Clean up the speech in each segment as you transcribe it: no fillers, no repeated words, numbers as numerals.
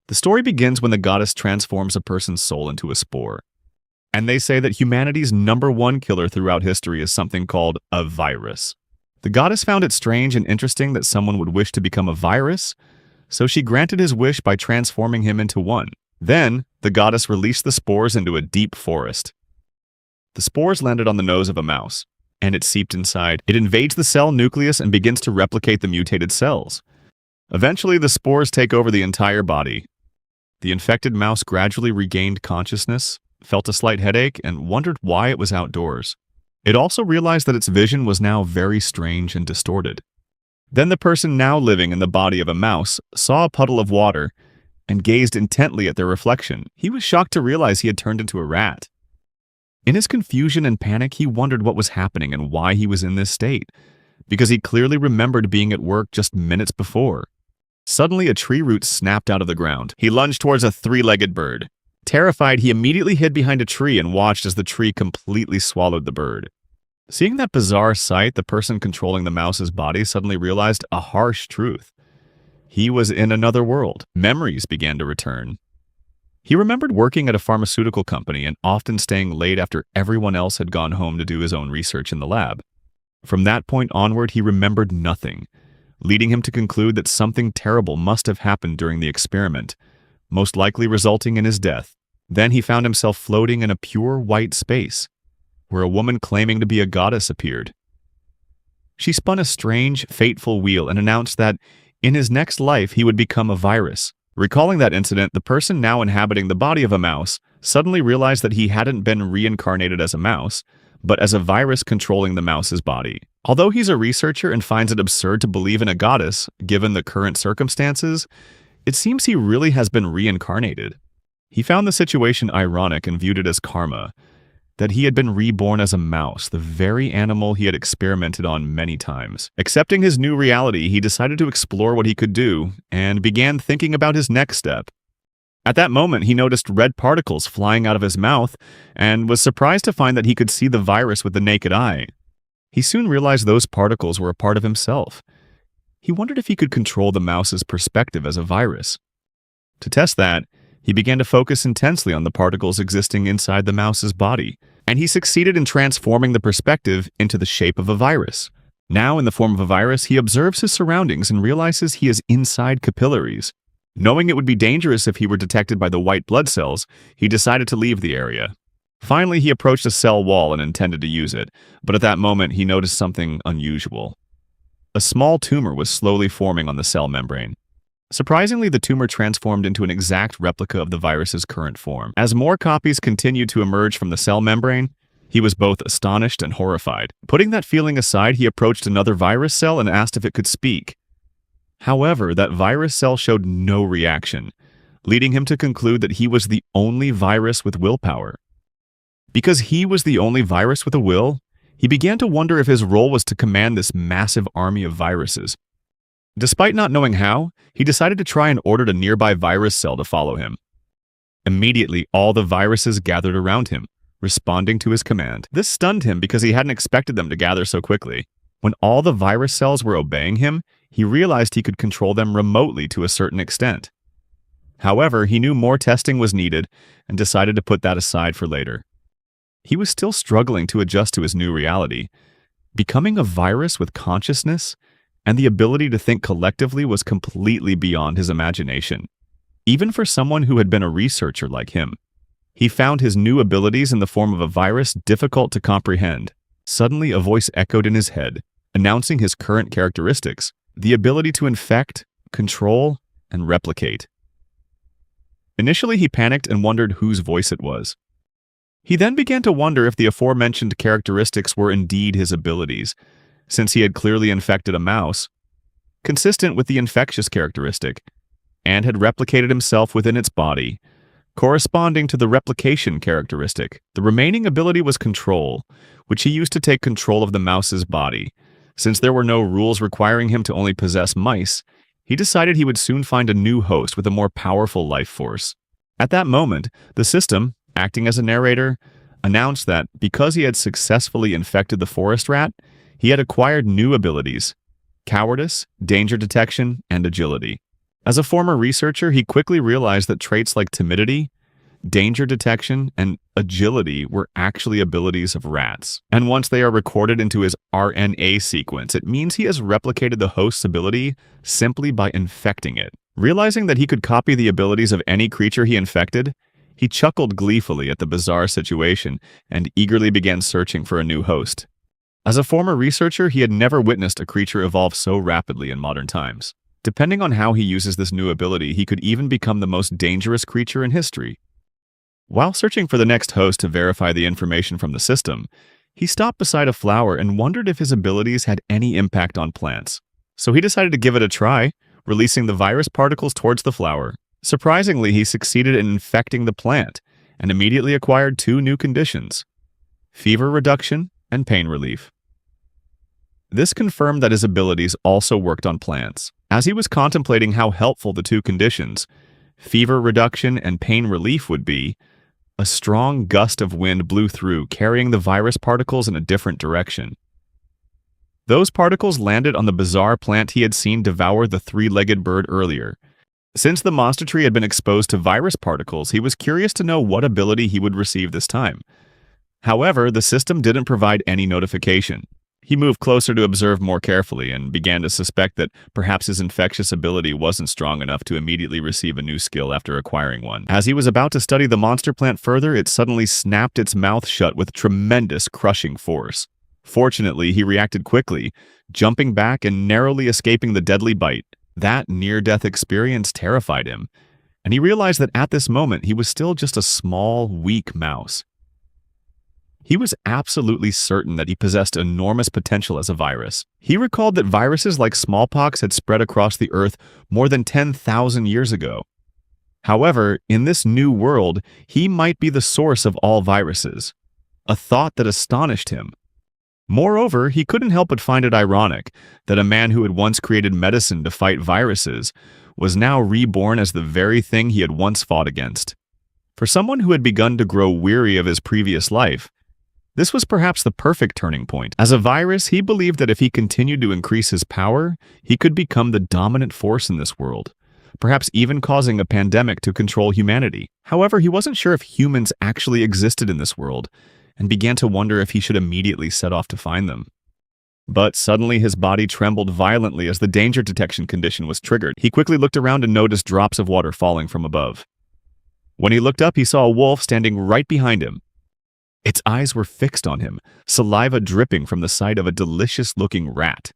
The story begins when the goddess transforms a person's soul into a spore. And they say that humanity's #1 killer throughout history is something called a virus. The goddess found it strange and interesting that someone would wish to become a virus, so she granted his wish by transforming him into one. Then, the goddess released the spores into a deep forest. The spores landed on the nose of a mouse, and it seeped inside. It invades the cell nucleus and begins to replicate the mutated cells. Eventually, the spores take over the entire body. The infected mouse gradually regained consciousness, felt a slight headache, and wondered why it was outdoors. It also realized that its vision was now very strange and distorted. Then the person now living in the body of a mouse saw a puddle of water and gazed intently at their reflection. He was shocked to realize he had turned into a rat. In his confusion and panic, he wondered what was happening and why he was in this state, because he clearly remembered being at work just minutes before. Suddenly, a tree root snapped out of the ground. He lunged towards a 3-legged bird. Terrified, he immediately hid behind a tree and watched as the tree completely swallowed the bird. Seeing that bizarre sight, the person controlling the mouse's body suddenly realized a harsh truth. He was in another world. Memories began to return. He remembered working at a pharmaceutical company and often staying late after everyone else had gone home to do his own research in the lab. From that point onward, he remembered nothing, leading him to conclude that something terrible must have happened during the experiment, most likely resulting in his death. Then he found himself floating in a pure white space, where a woman claiming to be a goddess appeared. She spun a strange, fateful wheel and announced that in his next life he would become a virus. Recalling that incident, the person now inhabiting the body of a mouse suddenly realized that he hadn't been reincarnated as a mouse, but as a virus controlling the mouse's body. Although he's a researcher and finds it absurd to believe in a goddess, given the current circumstances, it seems he really has been reincarnated. He found the situation ironic and viewed it as karma, that he had been reborn as a mouse, the very animal he had experimented on many times. Accepting his new reality, he decided to explore what he could do and began thinking about his next step. At that moment, he noticed red particles flying out of his mouth and was surprised to find that he could see the virus with the naked eye. He soon realized those particles were a part of himself. He wondered if he could control the mouse's perspective as a virus. To test that, he began to focus intensely on the particles existing inside the mouse's body, and he succeeded in transforming the perspective into the shape of a virus. Now, in the form of a virus, he observes his surroundings and realizes he is inside capillaries. Knowing it would be dangerous if he were detected by the white blood cells, he decided to leave the area. Finally, he approached a cell wall and intended to use it, but at that moment he noticed something unusual. A small tumor was slowly forming on the cell membrane. Surprisingly, the tumor transformed into an exact replica of the virus's current form. As more copies continued to emerge from the cell membrane, he was both astonished and horrified. Putting that feeling aside, he approached another virus cell and asked if it could speak. However, that virus cell showed no reaction, leading him to conclude that he was the only virus with willpower. Because he was the only virus with a will, he began to wonder if his role was to command this massive army of viruses. Despite not knowing how, he decided to try and ordered a nearby virus cell to follow him. Immediately, all the viruses gathered around him, responding to his command. This stunned him because he hadn't expected them to gather so quickly. When all the virus cells were obeying him, he realized he could control them remotely to a certain extent. However, he knew more testing was needed and decided to put that aside for later. He was still struggling to adjust to his new reality. Becoming a virus with consciousness and the ability to think collectively was completely beyond his imagination. Even for someone who had been a researcher like him, he found his new abilities in the form of a virus difficult to comprehend. Suddenly, a voice echoed in his head, announcing his current characteristics, the ability to infect, control, and replicate. Initially, he panicked and wondered whose voice it was. He then began to wonder if the aforementioned characteristics were indeed his abilities, since he had clearly infected a mouse, consistent with the infectious characteristic, and had replicated himself within its body, corresponding to the replication characteristic. The remaining ability was control, which he used to take control of the mouse's body. Since there were no rules requiring him to only possess mice, he decided he would soon find a new host with a more powerful life force. At that moment, the system, acting as a narrator, announced that because he had successfully infected the forest rat, he had acquired new abilities: cowardice, danger detection, and agility. As a former researcher, he quickly realized that traits like timidity, danger detection, and agility were actually abilities of rats. And once they are recorded into his RNA sequence, it means he has replicated the host's ability simply by infecting it. Realizing that he could copy the abilities of any creature he infected, he chuckled gleefully at the bizarre situation and eagerly began searching for a new host. As a former researcher, he had never witnessed a creature evolve so rapidly in modern times. Depending on how he uses this new ability, he could even become the most dangerous creature in history. While searching for the next host to verify the information from the system, he stopped beside a flower and wondered if his abilities had any impact on plants. So he decided to give it a try, releasing the virus particles towards the flower. Surprisingly, he succeeded in infecting the plant and immediately acquired two new conditions: fever reduction and pain relief. This confirmed that his abilities also worked on plants. As he was contemplating how helpful the two conditions, fever reduction and pain relief would be, a strong gust of wind blew through, carrying the virus particles in a different direction. Those particles landed on the bizarre plant he had seen devour the three-legged bird earlier. Since the monster tree had been exposed to virus particles, he was curious to know what ability he would receive this time. However, the system didn't provide any notification. He moved closer to observe more carefully and began to suspect that perhaps his infectious ability wasn't strong enough to immediately receive a new skill after acquiring one. As he was about to study the monster plant further, it suddenly snapped its mouth shut with tremendous crushing force. Fortunately, he reacted quickly, jumping back and narrowly escaping the deadly bite. That near-death experience terrified him, and he realized that at this moment he was still just a small, weak mouse. He was absolutely certain that he possessed enormous potential as a virus. He recalled that viruses like smallpox had spread across the earth more than 10,000 years ago. However, in this new world, he might be the source of all viruses, a thought that astonished him. Moreover, he couldn't help but find it ironic that a man who had once created medicine to fight viruses was now reborn as the very thing he had once fought against. For someone who had begun to grow weary of his previous life, this was perhaps the perfect turning point. As a virus, he believed that if he continued to increase his power, he could become the dominant force in this world, perhaps even causing a pandemic to control humanity. However, he wasn't sure if humans actually existed in this world, and began to wonder if he should immediately set off to find them. But suddenly his body trembled violently as the danger detection condition was triggered. He quickly looked around and noticed drops of water falling from above. When he looked up, he saw a wolf standing right behind him. Its eyes were fixed on him, saliva dripping from the side of a delicious-looking rat.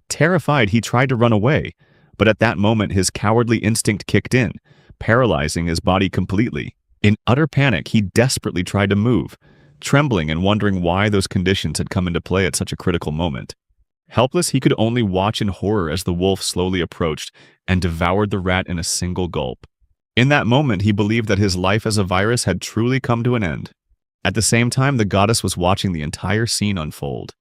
Terrified, he tried to run away, but at that moment his cowardly instinct kicked in, paralyzing his body completely. In utter panic, he desperately tried to move, trembling and wondering why those conditions had come into play at such a critical moment. Helpless, he could only watch in horror as the wolf slowly approached and devoured the rat in a single gulp. In that moment, he believed that his life as a virus had truly come to an end. At the same time, the goddess was watching the entire scene unfold.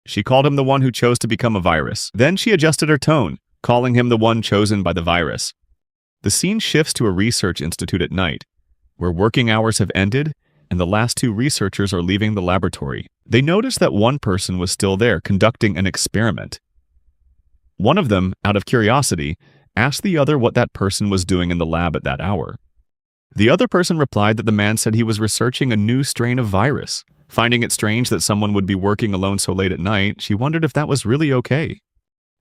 She called him the one who chose to become a virus. Then she adjusted her tone, calling him the one chosen by the virus. The scene shifts to a research institute at night, where working hours have ended and the last two researchers are leaving the laboratory. They notice that one person was still there conducting an experiment. One of them, out of curiosity, asked the other what that person was doing in the lab at that hour. The other person replied that the man said he was researching a new strain of virus. Finding it strange that someone would be working alone so late at night, she wondered if that was really okay.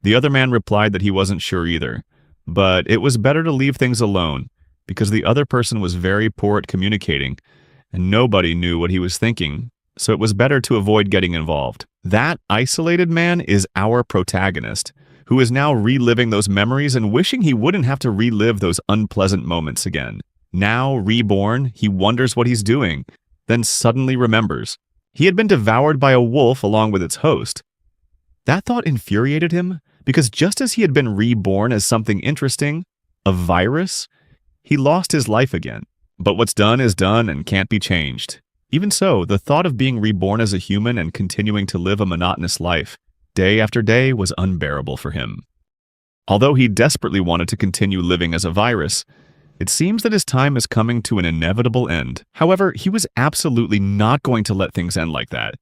The other man replied that he wasn't sure either, but it was better to leave things alone because the other person was very poor at communicating and nobody knew what he was thinking, so it was better to avoid getting involved. That isolated man is our protagonist, who is now reliving those memories and wishing he wouldn't have to relive those unpleasant moments again. Now, reborn, he wonders what he's doing, then suddenly remembers. He had been devoured by a wolf along with its host. That thought infuriated him, because just as he had been reborn as something interesting, a virus, he lost his life again. But what's done is done and can't be changed. Even so, the thought of being reborn as a human and continuing to live a monotonous life, day after day, was unbearable for him. Although he desperately wanted to continue living as a virus, it seems that his time is coming to an inevitable end. However, he was absolutely not going to let things end like that.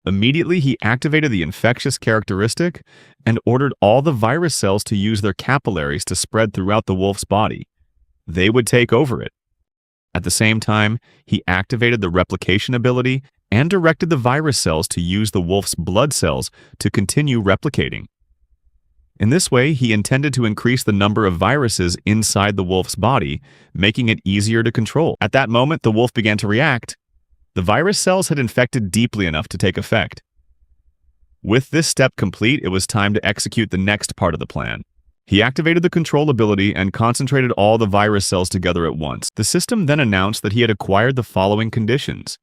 Immediately, he activated the infectious characteristic and ordered all the virus cells to use their capillaries to spread throughout the wolf's body. They would take over it. At the same time, he activated the replication ability and directed the virus cells to use the wolf's blood cells to continue replicating. In this way, he intended to increase the number of viruses inside the wolf's body, making it easier to control. At that moment, the wolf began to react. The virus cells had infected deeply enough to take effect. With this step complete, it was time to execute the next part of the plan. He activated the control ability and concentrated all the virus cells together at once. The system then announced that he had acquired the following conditions: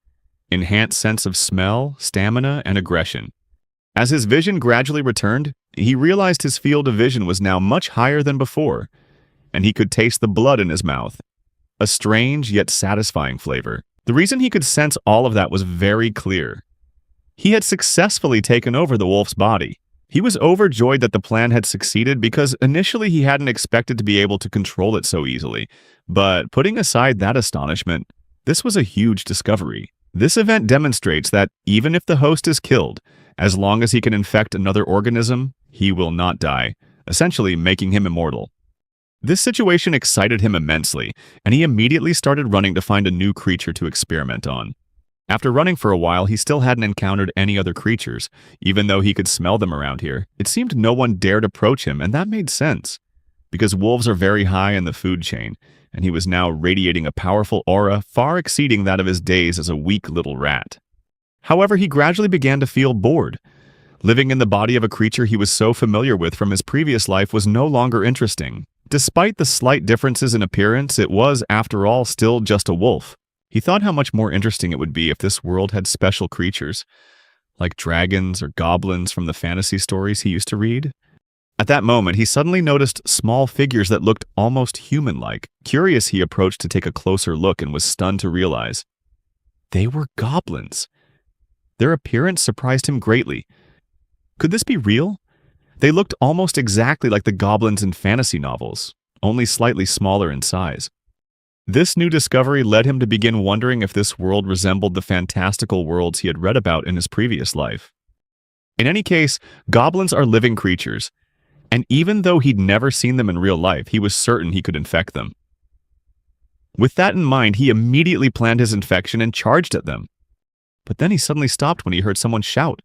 enhanced sense of smell, stamina, and aggression. As his vision gradually returned, he realized his field of vision was now much higher than before, and he could taste the blood in his mouth, a strange yet satisfying flavor. The reason he could sense all of that was very clear. He had successfully taken over the wolf's body. He was overjoyed that the plan had succeeded because initially he hadn't expected to be able to control it so easily. But putting aside that astonishment, this was a huge discovery. This event demonstrates that even if the host is killed, as long as he can infect another organism, he will not die, essentially making him immortal. This situation excited him immensely, and he immediately started running to find a new creature to experiment on. After running for a while, he still hadn't encountered any other creatures, even though he could smell them around here. It seemed no one dared approach him, and that made sense, because wolves are very high in the food chain, and he was now radiating a powerful aura far exceeding that of his days as a weak little rat. However, he gradually began to feel bored. Living in the body of a creature he was so familiar with from his previous life was no longer interesting. Despite the slight differences in appearance, it was, after all, still just a wolf. He thought how much more interesting it would be if this world had special creatures, like dragons or goblins from the fantasy stories he used to read. At that moment, he suddenly noticed small figures that looked almost human-like. Curious, he approached to take a closer look and was stunned to realize they were goblins. Their appearance surprised him greatly. Could this be real? They looked almost exactly like the goblins in fantasy novels, only slightly smaller in size. This new discovery led him to begin wondering if this world resembled the fantastical worlds he had read about in his previous life. In any case, goblins are living creatures, and even though he'd never seen them in real life, he was certain he could infect them. With that in mind, he immediately planned his infection and charged at them. But then he suddenly stopped when he heard someone shout,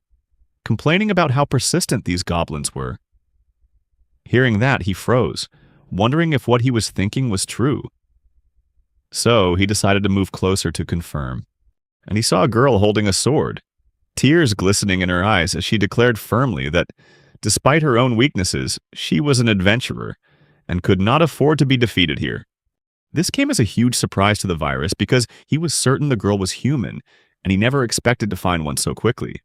complaining about how persistent these goblins were. Hearing that, he froze, wondering if what he was thinking was true. So he decided to move closer to confirm. And he saw a girl holding a sword, tears glistening in her eyes as she declared firmly that, despite her own weaknesses, she was an adventurer and could not afford to be defeated here. This came as a huge surprise to the virus because he was certain the girl was human, and he never expected to find one so quickly.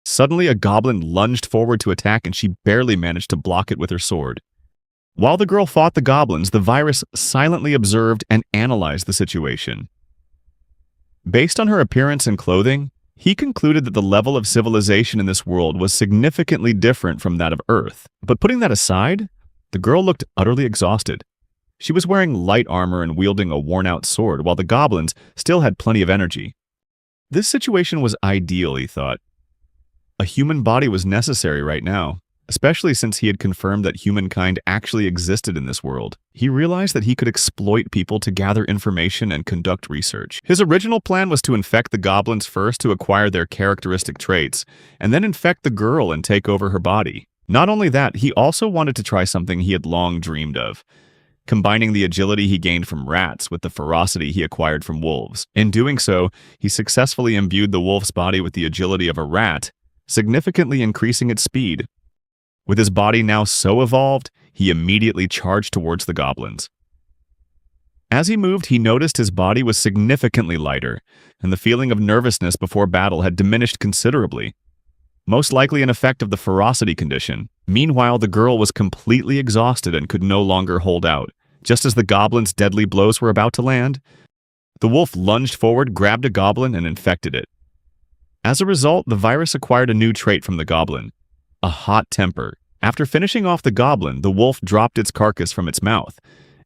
Suddenly, a goblin lunged forward to attack, and she barely managed to block it with her sword. While the girl fought the goblins, the virus silently observed and analyzed the situation. Based on her appearance and clothing, he concluded that the level of civilization in this world was significantly different from that of Earth. But putting that aside, the girl looked utterly exhausted. She was wearing light armor and wielding a worn-out sword, while the goblins still had plenty of energy. This situation was ideal, he thought. A human body was necessary right now, especially since he had confirmed that humankind actually existed in this world. He realized that he could exploit people to gather information and conduct research. His original plan was to infect the goblins first to acquire their characteristic traits, and then infect the girl and take over her body. Not only that, he also wanted to try something he had long dreamed of, combining the agility he gained from rats with the ferocity he acquired from wolves. In doing so, he successfully imbued the wolf's body with the agility of a rat, significantly increasing its speed. With his body now so evolved, he immediately charged towards the goblins. As he moved, he noticed his body was significantly lighter, and the feeling of nervousness before battle had diminished considerably, most likely an effect of the ferocity condition. Meanwhile, the girl was completely exhausted and could no longer hold out. Just as the goblin's deadly blows were about to land, the wolf lunged forward, grabbed a goblin, and infected it. As a result, the virus acquired a new trait from the goblin, a hot temper. After finishing off the goblin, the wolf dropped its carcass from its mouth,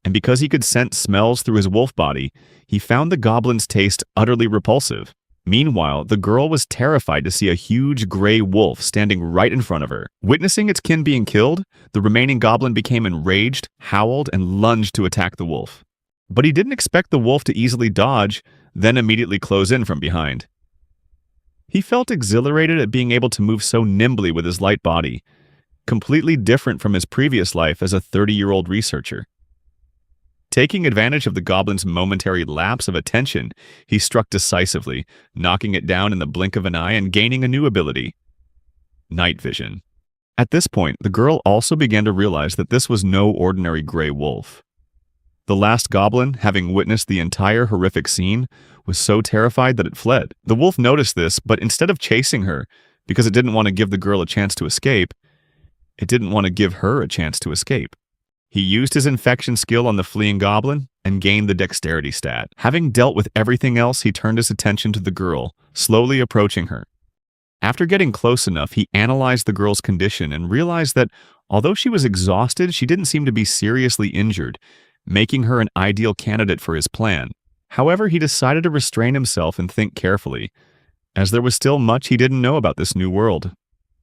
and because he could sense smells through his wolf body, he found the goblin's taste utterly repulsive. Meanwhile, the girl was terrified to see a huge gray wolf standing right in front of her. Witnessing its kin being killed, the remaining goblin became enraged, howled, and lunged to attack the wolf. But he didn't expect the wolf to easily dodge, then immediately close in from behind. He felt exhilarated at being able to move so nimbly with his light body, completely different from his previous life as a 30-year-old researcher. Taking advantage of the goblin's momentary lapse of attention, he struck decisively, knocking it down in the blink of an eye and gaining a new ability: night vision. At this point, the girl also began to realize that this was no ordinary gray wolf. The last goblin, having witnessed the entire horrific scene, was so terrified that it fled. The wolf noticed this, but instead of chasing her, because it didn't want to give the girl a chance to escape, it didn't want to give her a chance to escape. He used his infection skill on the fleeing goblin and gained the dexterity stat. Having dealt with everything else, he turned his attention to the girl, slowly approaching her. After getting close enough, he analyzed the girl's condition and realized that although she was exhausted, she didn't seem to be seriously injured, making her an ideal candidate for his plan. However, he decided to restrain himself and think carefully, as there was still much he didn't know about this new world.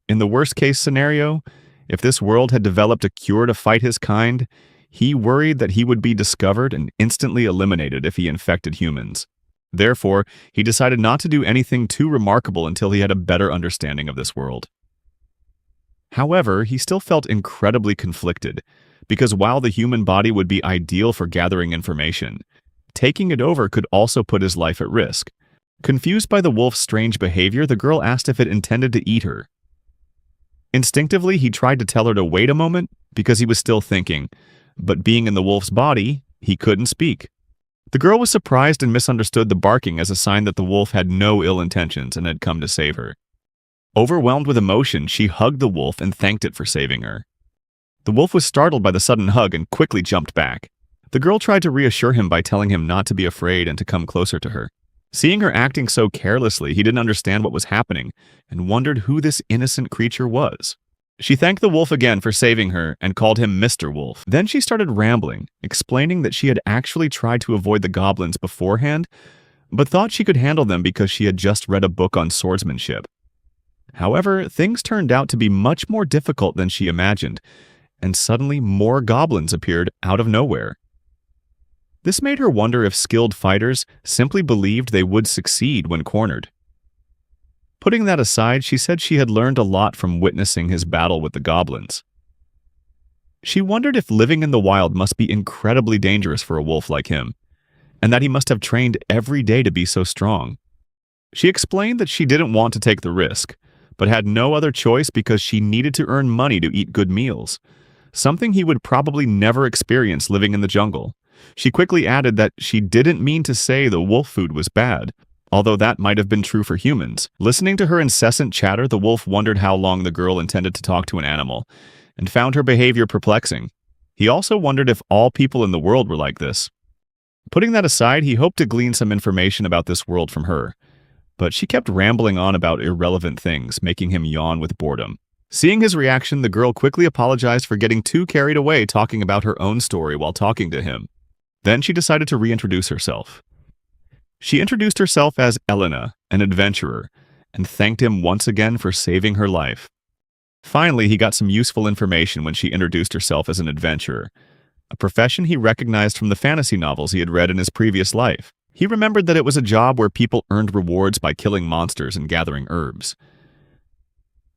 In the worst-case scenario, if this world had developed a cure to fight his kind, he worried that he would be discovered and instantly eliminated if he infected humans. Therefore, he decided not to do anything too remarkable until he had a better understanding of this world. However, he still felt incredibly conflicted, because while the human body would be ideal for gathering information, taking it over could also put his life at risk. Confused by the wolf's strange behavior, the girl asked if it intended to eat her. Instinctively, he tried to tell her to wait a moment because he was still thinking, but being in the wolf's body, he couldn't speak. The girl was surprised and misunderstood the barking as a sign that the wolf had no ill intentions and had come to save her. Overwhelmed with emotion, she hugged the wolf and thanked it for saving her. The wolf was startled by the sudden hug and quickly jumped back. The girl tried to reassure him by telling him not to be afraid and to come closer to her. Seeing her acting so carelessly, he didn't understand what was happening and wondered who this innocent creature was. She thanked the wolf again for saving her and called him Mr. Wolf. Then she started rambling, explaining that she had actually tried to avoid the goblins beforehand, but thought she could handle them because she had just read a book on swordsmanship. However, things turned out to be much more difficult than she imagined, and suddenly more goblins appeared out of nowhere. This made her wonder if skilled fighters simply believed they would succeed when cornered. Putting that aside, she said she had learned a lot from witnessing his battle with the goblins. She wondered if living in the wild must be incredibly dangerous for a wolf like him, and that he must have trained every day to be so strong. She explained that she didn't want to take the risk, but had no other choice because she needed to earn money to eat good meals, something he would probably never experience living in the jungle. She quickly added that she didn't mean to say the wolf food was bad, although that might have been true for humans. Listening to her incessant chatter, the wolf wondered how long the girl intended to talk to an animal, and found her behavior perplexing. He also wondered if all people in the world were like this. Putting that aside, he hoped to glean some information about this world from her, but she kept rambling on about irrelevant things, making him yawn with boredom. Seeing his reaction, the girl quickly apologized for getting too carried away talking about her own story while talking to him. Then she decided to reintroduce herself. She introduced herself as Elena, an adventurer, and thanked him once again for saving her life. Finally, he got some useful information when she introduced herself as an adventurer, a profession he recognized from the fantasy novels he had read in his previous life. He remembered that it was a job where people earned rewards by killing monsters and gathering herbs.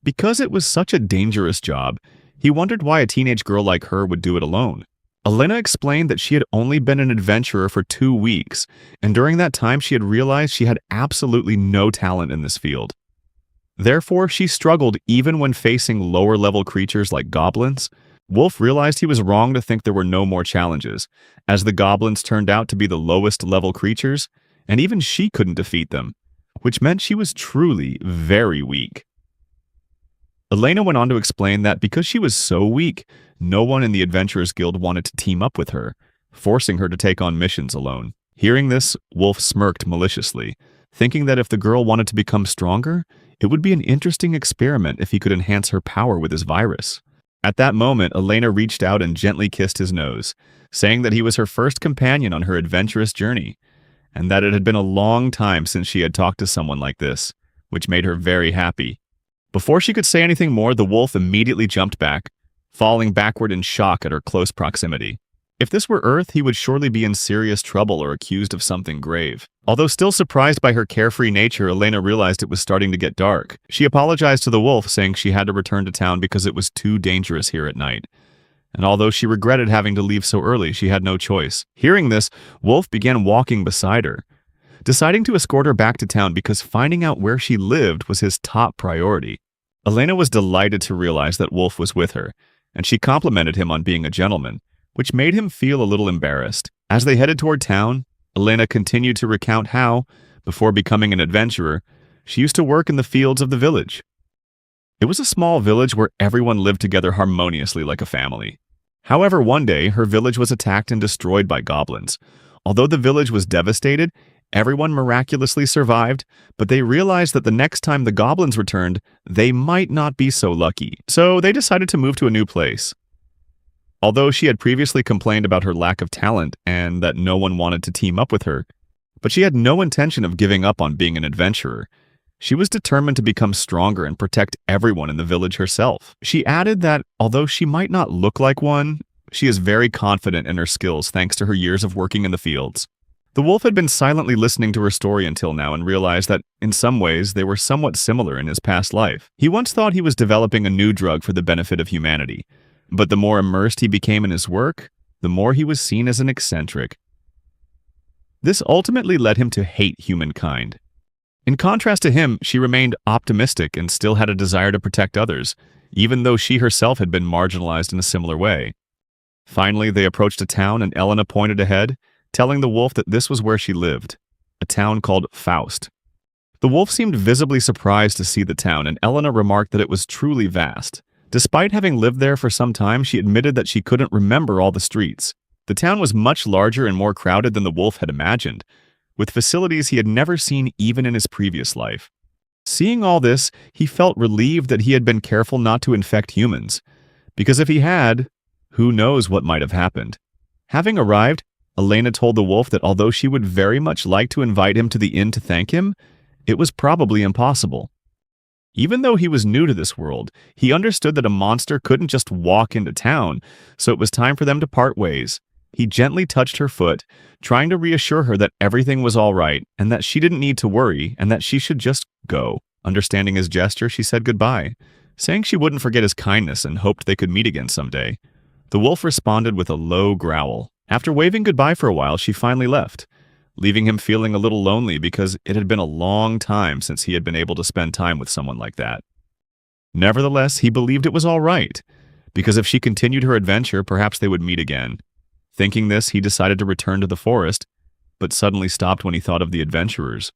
Because it was such a dangerous job, he wondered why a teenage girl like her would do it alone. Elena explained that she had only been an adventurer for 2 weeks, and during that time she had realized she had absolutely no talent in this field. Therefore, she struggled even when facing lower-level creatures like goblins. Wolf realized he was wrong to think there were no more challenges, as the goblins turned out to be the lowest-level creatures, and even she couldn't defeat them, which meant she was truly very weak. Elena went on to explain that because she was so weak, no one in the Adventurers Guild wanted to team up with her, forcing her to take on missions alone. Hearing this, Wolf smirked maliciously, thinking that if the girl wanted to become stronger, it would be an interesting experiment if he could enhance her power with his virus. At that moment, Elena reached out and gently kissed his nose, saying that he was her first companion on her adventurous journey, and that it had been a long time since she had talked to someone like this, which made her very happy. Before she could say anything more, the wolf immediately jumped back, falling backward in shock at her close proximity. If this were Earth, he would surely be in serious trouble or accused of something grave. Although still surprised by her carefree nature, Elena realized it was starting to get dark. She apologized to the wolf, saying she had to return to town because it was too dangerous here at night. And although she regretted having to leave so early, she had no choice. Hearing this, Wolf began walking beside her, deciding to escort her back to town because finding out where she lived was his top priority. Elena was delighted to realize that Wolf was with her, and she complimented him on being a gentleman, which made him feel a little embarrassed. As they headed toward town, Elena continued to recount how, before becoming an adventurer, she used to work in the fields of the village. It was a small village where everyone lived together harmoniously like a family. However, one day, her village was attacked and destroyed by goblins. Although the village was devastated, everyone miraculously survived, but they realized that the next time the goblins returned, they might not be so lucky. So they decided to move to a new place. Although she had previously complained about her lack of talent and that no one wanted to team up with her, but she had no intention of giving up on being an adventurer. She was determined to become stronger and protect everyone in the village herself. She added that although she might not look like one, she is very confident in her skills thanks to her years of working in the fields. The wolf had been silently listening to her story until now and realized that, in some ways, they were somewhat similar in his past life. He once thought he was developing a new drug for the benefit of humanity, but the more immersed he became in his work, the more he was seen as an eccentric. This ultimately led him to hate humankind. In contrast to him, she remained optimistic and still had a desire to protect others, even though she herself had been marginalized in a similar way. Finally, they approached a town and Elena pointed ahead, telling the wolf that this was where she lived, a town called Faust. The wolf seemed visibly surprised to see the town, and Elena remarked that it was truly vast. Despite having lived there for some time, she admitted that she couldn't remember all the streets. The town was much larger and more crowded than the wolf had imagined, with facilities he had never seen even in his previous life. Seeing all this, he felt relieved that he had been careful not to infect humans, because if he had, who knows what might have happened. Having arrived, Elena told the wolf that although she would very much like to invite him to the inn to thank him, it was probably impossible. Even though he was new to this world, he understood that a monster couldn't just walk into town, so it was time for them to part ways. He gently touched her foot, trying to reassure her that everything was all right and that she didn't need to worry and that she should just go. Understanding his gesture, she said goodbye, saying she wouldn't forget his kindness and hoped they could meet again someday. The wolf responded with a low growl. After waving goodbye for a while, she finally left, leaving him feeling a little lonely because it had been a long time since he had been able to spend time with someone like that. Nevertheless, he believed it was all right, because if she continued her adventure, perhaps they would meet again. Thinking this, he decided to return to the forest, but suddenly stopped when he thought of the adventurers.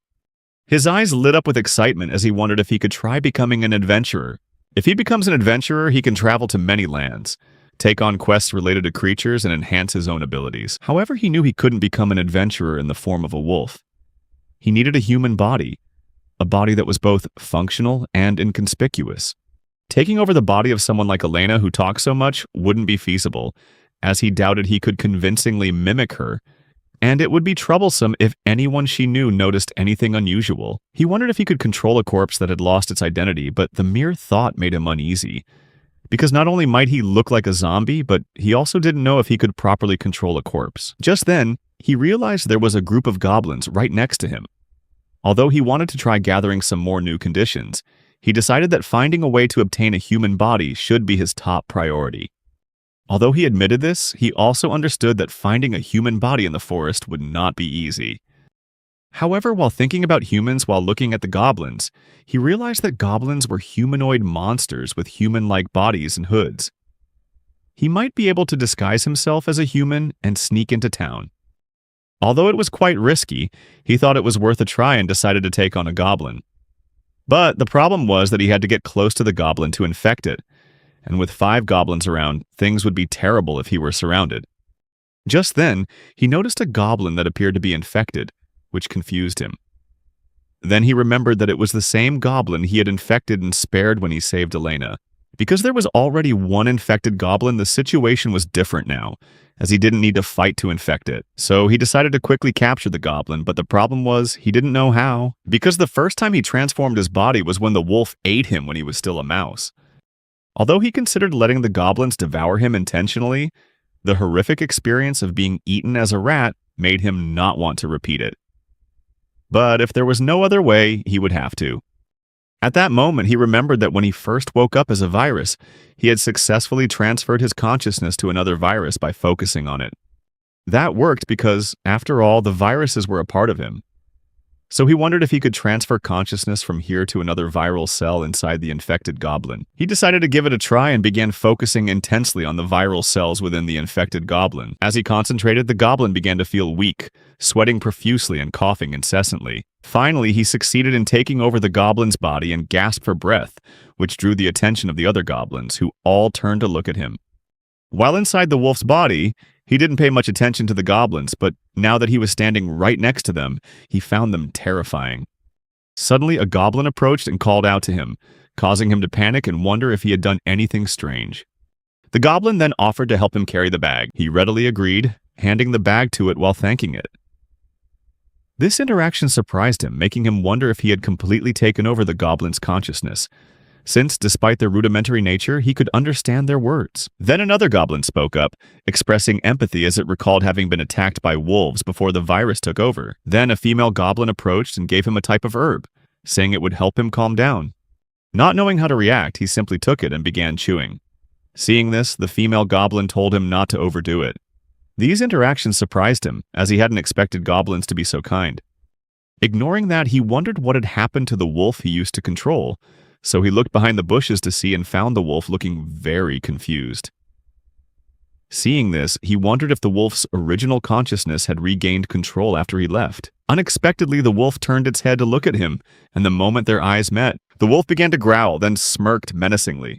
His eyes lit up with excitement as he wondered if he could try becoming an adventurer. If he becomes an adventurer, he can travel to many lands, take on quests related to creatures, and enhance his own abilities. However, he knew he couldn't become an adventurer in the form of a wolf. He needed a human body, a body that was both functional and inconspicuous. Taking over the body of someone like Elena who talks so much wouldn't be feasible, as he doubted he could convincingly mimic her, and it would be troublesome if anyone she knew noticed anything unusual. He wondered if he could control a corpse that had lost its identity, but the mere thought made him uneasy, because not only might he look like a zombie, but he also didn't know if he could properly control a corpse. Just then, he realized there was a group of goblins right next to him. Although he wanted to try gathering some more new conditions, he decided that finding a way to obtain a human body should be his top priority. Although he admitted this, he also understood that finding a human body in the forest would not be easy. However, while thinking about humans while looking at the goblins, he realized that goblins were humanoid monsters with human-like bodies and hoods. He might be able to disguise himself as a human and sneak into town. Although it was quite risky, he thought it was worth a try and decided to take on a goblin. But the problem was that he had to get close to the goblin to infect it, and with 5 goblins around, things would be terrible if he were surrounded. Just then, he noticed a goblin that appeared to be infected, which confused him. Then he remembered that it was the same goblin he had infected and spared when he saved Elena. Because there was already one infected goblin, the situation was different now, as he didn't need to fight to infect it. So he decided to quickly capture the goblin, but the problem was he didn't know how, because the first time he transformed his body was when the wolf ate him when he was still a mouse. Although he considered letting the goblins devour him intentionally, the horrific experience of being eaten as a rat made him not want to repeat it. But if there was no other way, he would have to. At that moment, he remembered that when he first woke up as a virus, he had successfully transferred his consciousness to another virus by focusing on it. That worked because, after all, the viruses were a part of him. So he wondered if he could transfer consciousness from here to another viral cell inside the infected goblin. He decided to give it a try and began focusing intensely on the viral cells within the infected goblin. As he concentrated, the goblin began to feel weak, sweating profusely and coughing incessantly. Finally, he succeeded in taking over the goblin's body and gasped for breath, which drew the attention of the other goblins, who all turned to look at him. While inside the wolf's body, he didn't pay much attention to the goblins, but now that he was standing right next to them, he found them terrifying. Suddenly, a goblin approached and called out to him, causing him to panic and wonder if he had done anything strange. The goblin then offered to help him carry the bag. He readily agreed, handing the bag to it while thanking it. This interaction surprised him, making him wonder if he had completely taken over the goblin's consciousness, since, despite their rudimentary nature, he could understand their words. Then another goblin spoke up, expressing empathy as it recalled having been attacked by wolves before the virus took over. Then a female goblin approached and gave him a type of herb, saying it would help him calm down. Not knowing how to react, he simply took it and began chewing. Seeing this, the female goblin told him not to overdo it. These interactions surprised him, as he hadn't expected goblins to be so kind. Ignoring that, he wondered what had happened to the wolf he used to control, so he looked behind the bushes to see and found the wolf looking very confused. Seeing this, he wondered if the wolf's original consciousness had regained control after he left. Unexpectedly, the wolf turned its head to look at him, and the moment their eyes met, the wolf began to growl, then smirked menacingly.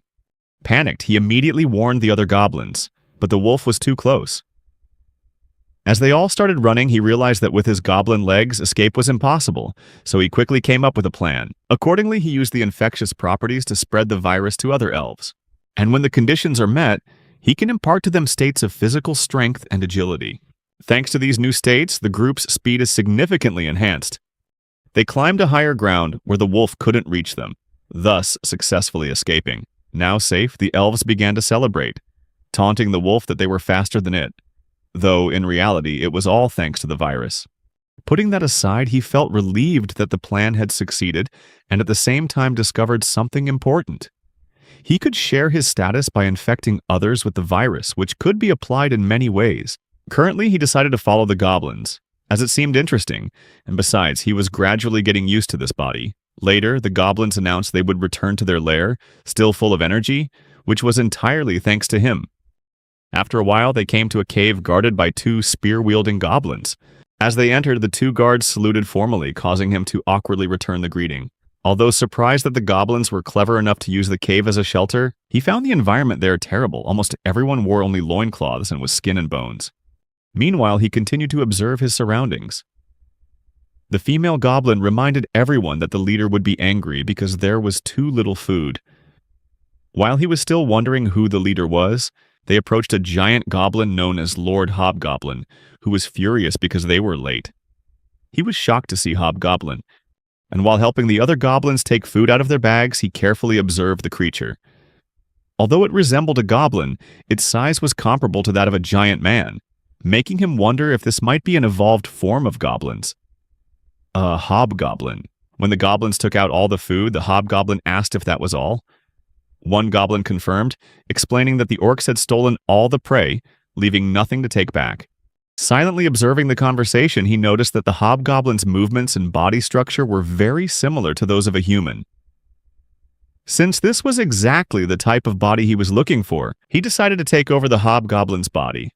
Panicked, he immediately warned the other goblins, but the wolf was too close. As they all started running, he realized that with his goblin legs, escape was impossible, so he quickly came up with a plan. Accordingly, he used the infectious properties to spread the virus to other elves. And when the conditions are met, he can impart to them states of physical strength and agility. Thanks to these new states, the group's speed is significantly enhanced. They climbed to higher ground where the wolf couldn't reach them, thus successfully escaping. Now safe, the elves began to celebrate, taunting the wolf that they were faster than it. Though, in reality, it was all thanks to the virus. Putting that aside, he felt relieved that the plan had succeeded and at the same time discovered something important. He could share his status by infecting others with the virus, which could be applied in many ways. Currently, he decided to follow the goblins, as it seemed interesting, and besides, he was gradually getting used to this body. Later, the goblins announced they would return to their lair, still full of energy, which was entirely thanks to him. After a while, they came to a cave guarded by two spear-wielding goblins. As they entered, the two guards saluted formally, causing him to awkwardly return the greeting. Although surprised that the goblins were clever enough to use the cave as a shelter, he found the environment there terrible. Almost everyone wore only loincloths and was skin and bones. Meanwhile, he continued to observe his surroundings. The female goblin reminded everyone that the leader would be angry because there was too little food. While he was still wondering who the leader was, they approached a giant goblin known as Lord Hobgoblin, who was furious because they were late. He was shocked to see Hobgoblin, and while helping the other goblins take food out of their bags, he carefully observed the creature. Although it resembled a goblin, its size was comparable to that of a giant man, making him wonder if this might be an evolved form of goblins. A hobgoblin. When the goblins took out all the food, the hobgoblin asked if that was all. One goblin confirmed, explaining that the orcs had stolen all the prey, leaving nothing to take back. Silently observing the conversation, he noticed that the hobgoblin's movements and body structure were very similar to those of a human. Since this was exactly the type of body he was looking for, he decided to take over the hobgoblin's body.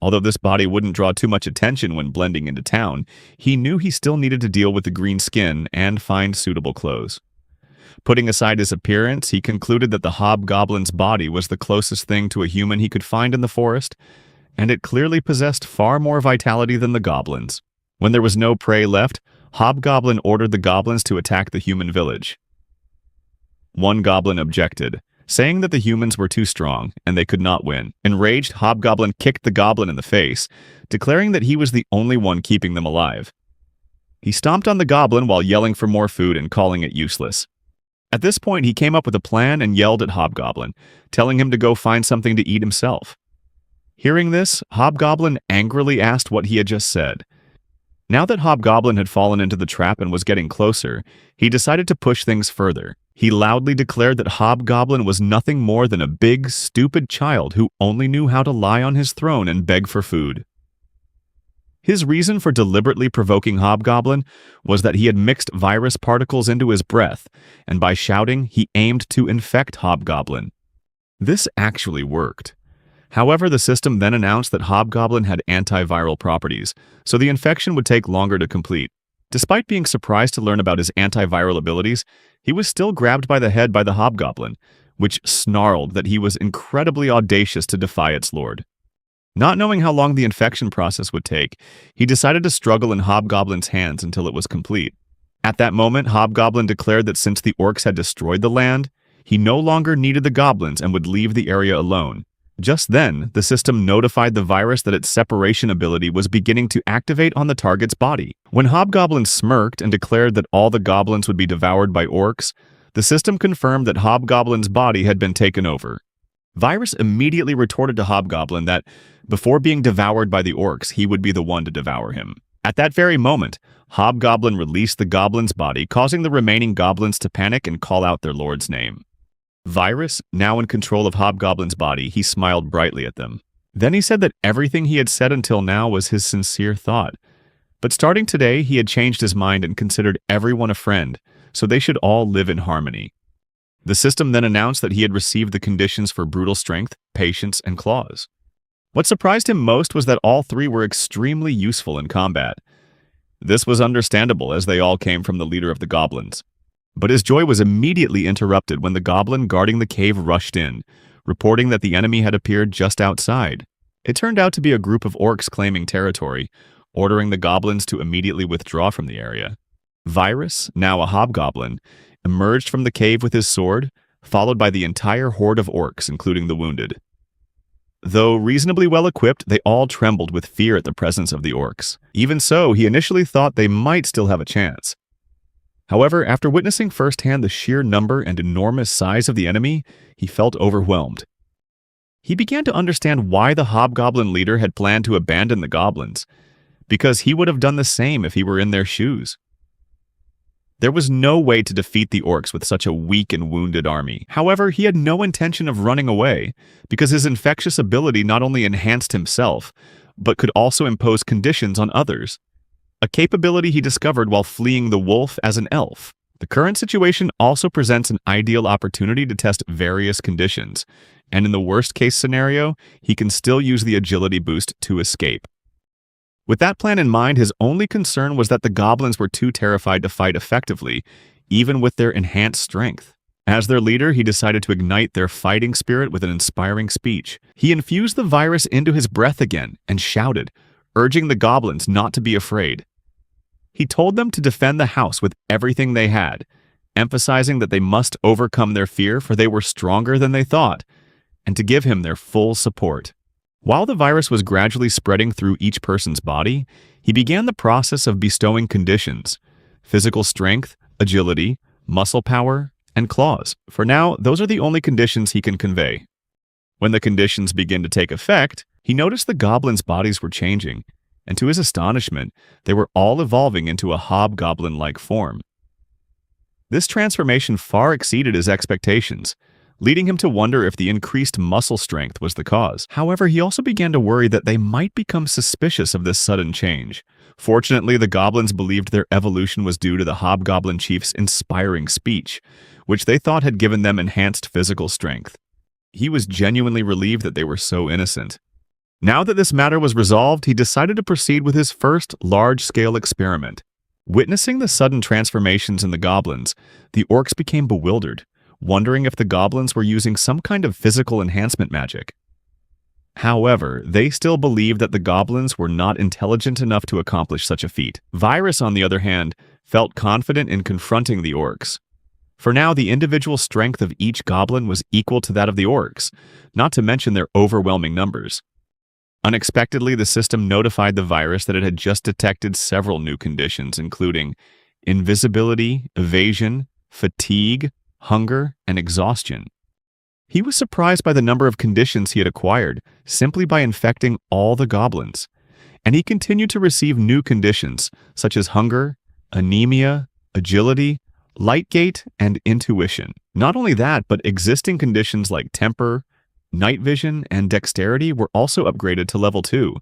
Although this body wouldn't draw too much attention when blending into town, he knew he still needed to deal with the green skin and find suitable clothes. Putting aside his appearance, he concluded that the hobgoblin's body was the closest thing to a human he could find in the forest, and it clearly possessed far more vitality than the goblins. When there was no prey left, Hobgoblin ordered the goblins to attack the human village. One goblin objected, saying that the humans were too strong and they could not win. Enraged, Hobgoblin kicked the goblin in the face, declaring that he was the only one keeping them alive. He stomped on the goblin while yelling for more food and calling it useless. At this point, he came up with a plan and yelled at Hobgoblin, telling him to go find something to eat himself. Hearing this, Hobgoblin angrily asked what he had just said. Now that Hobgoblin had fallen into the trap and was getting closer, he decided to push things further. He loudly declared that Hobgoblin was nothing more than a big, stupid child who only knew how to lie on his throne and beg for food. His reason for deliberately provoking Hobgoblin was that he had mixed virus particles into his breath, and by shouting, he aimed to infect Hobgoblin. This actually worked. However, the system then announced that Hobgoblin had antiviral properties, so the infection would take longer to complete. Despite being surprised to learn about his antiviral abilities, he was still grabbed by the head by the Hobgoblin, which snarled that he was incredibly audacious to defy its lord. Not knowing how long the infection process would take, he decided to struggle in Hobgoblin's hands until it was complete. At that moment, Hobgoblin declared that since the orcs had destroyed the land, he no longer needed the goblins and would leave the area alone. Just then, the system notified the virus that its separation ability was beginning to activate on the target's body. When Hobgoblin smirked and declared that all the goblins would be devoured by orcs, the system confirmed that Hobgoblin's body had been taken over. Virus immediately retorted to Hobgoblin that, before being devoured by the orcs, he would be the one to devour him. At that very moment, Hobgoblin released the goblin's body, causing the remaining goblins to panic and call out their lord's name. Virus, now in control of Hobgoblin's body, he smiled brightly at them. Then he said that everything he had said until now was his sincere thought. But starting today, he had changed his mind and considered everyone a friend, so they should all live in harmony. The system then announced that he had received the conditions for brutal strength, patience, and claws. What surprised him most was that all three were extremely useful in combat. This was understandable as they all came from the leader of the goblins. But his joy was immediately interrupted when the goblin guarding the cave rushed in, reporting that the enemy had appeared just outside. It turned out to be a group of orcs claiming territory, ordering the goblins to immediately withdraw from the area. Virus, now a hobgoblin, emerged from the cave with his sword, followed by the entire horde of orcs, including the wounded. Though reasonably well equipped, they all trembled with fear at the presence of the orcs. Even so, he initially thought they might still have a chance. However, after witnessing firsthand the sheer number and enormous size of the enemy, he felt overwhelmed. He began to understand why the hobgoblin leader had planned to abandon the goblins, because he would have done the same if he were in their shoes. There was no way to defeat the orcs with such a weak and wounded army. However, he had no intention of running away, because his infectious ability not only enhanced himself, but could also impose conditions on others. A capability he discovered while fleeing the wolf as an elf. The current situation also presents an ideal opportunity to test various conditions, and in the worst-case scenario, he can still use the agility boost to escape. With that plan in mind, his only concern was that the goblins were too terrified to fight effectively, even with their enhanced strength. As their leader, he decided to ignite their fighting spirit with an inspiring speech. He infused the virus into his breath again and shouted, urging the goblins not to be afraid. He told them to defend the house with everything they had, emphasizing that they must overcome their fear for they were stronger than they thought, and to give him their full support. While the virus was gradually spreading through each person's body, he began the process of bestowing conditions: physical strength, agility, muscle power, and claws. For now, those are the only conditions he can convey. When the conditions begin to take effect, he noticed the goblins' bodies were changing, and to his astonishment, they were all evolving into a hobgoblin-like form. This transformation far exceeded his expectations, leading him to wonder if the increased muscle strength was the cause. However, he also began to worry that they might become suspicious of this sudden change. Fortunately, the goblins believed their evolution was due to the hobgoblin chief's inspiring speech, which they thought had given them enhanced physical strength. He was genuinely relieved that they were so innocent. Now that this matter was resolved, he decided to proceed with his first large-scale experiment. Witnessing the sudden transformations in the goblins, the orcs became bewildered, wondering if the goblins were using some kind of physical enhancement magic. However, they still believed that the goblins were not intelligent enough to accomplish such a feat. Virus, on the other hand, felt confident in confronting the orcs. For now, the individual strength of each goblin was equal to that of the orcs, not to mention their overwhelming numbers. Unexpectedly, the system notified the virus that it had just detected several new conditions, including invisibility, evasion, fatigue, hunger, and exhaustion. He was surprised by the number of conditions he had acquired simply by infecting all the goblins, and he continued to receive new conditions such as hunger, anemia, agility, light gate, and intuition. Not only that, but existing conditions like temper, night vision, and dexterity were also upgraded to level 2.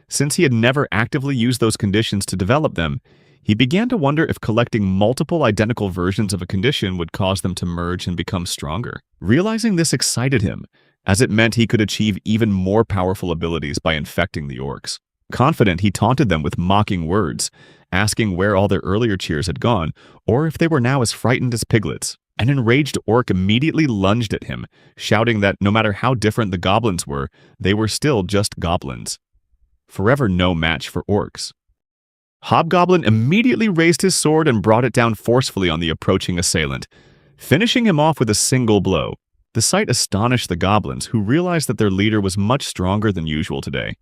Since he had never actively used those conditions to develop them, he began to wonder if collecting multiple identical versions of a condition would cause them to merge and become stronger. Realizing this excited him, as it meant he could achieve even more powerful abilities by infecting the orcs. Confident, he taunted them with mocking words, asking where all their earlier cheers had gone, or if they were now as frightened as piglets. An enraged orc immediately lunged at him, shouting that no matter how different the goblins were, they were still just goblins. Forever no match for orcs. Hobgoblin immediately raised his sword and brought it down forcefully on the approaching assailant, finishing him off with a single blow. The sight astonished the goblins, who realized that their leader was much stronger than usual today.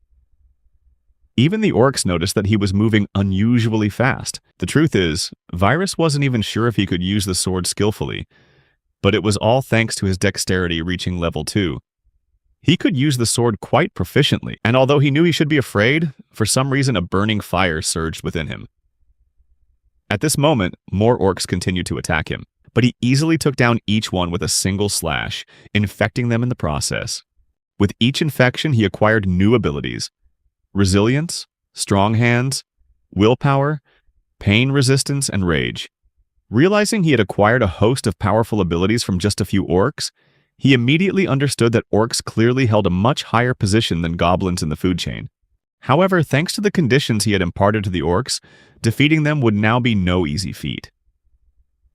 Even the orcs noticed that he was moving unusually fast. The truth is, Virus wasn't even sure if he could use the sword skillfully, but it was all thanks to his dexterity reaching level 2. He could use the sword quite proficiently, and although he knew he should be afraid, for some reason a burning fire surged within him. At this moment, more orcs continued to attack him, but he easily took down each one with a single slash, infecting them in the process. With each infection, he acquired new abilities: resilience, strong hands, willpower, pain resistance, and rage. Realizing he had acquired a host of powerful abilities from just a few orcs, he immediately understood that orcs clearly held a much higher position than goblins in the food chain. However, thanks to the conditions he had imparted to the orcs, defeating them would now be no easy feat.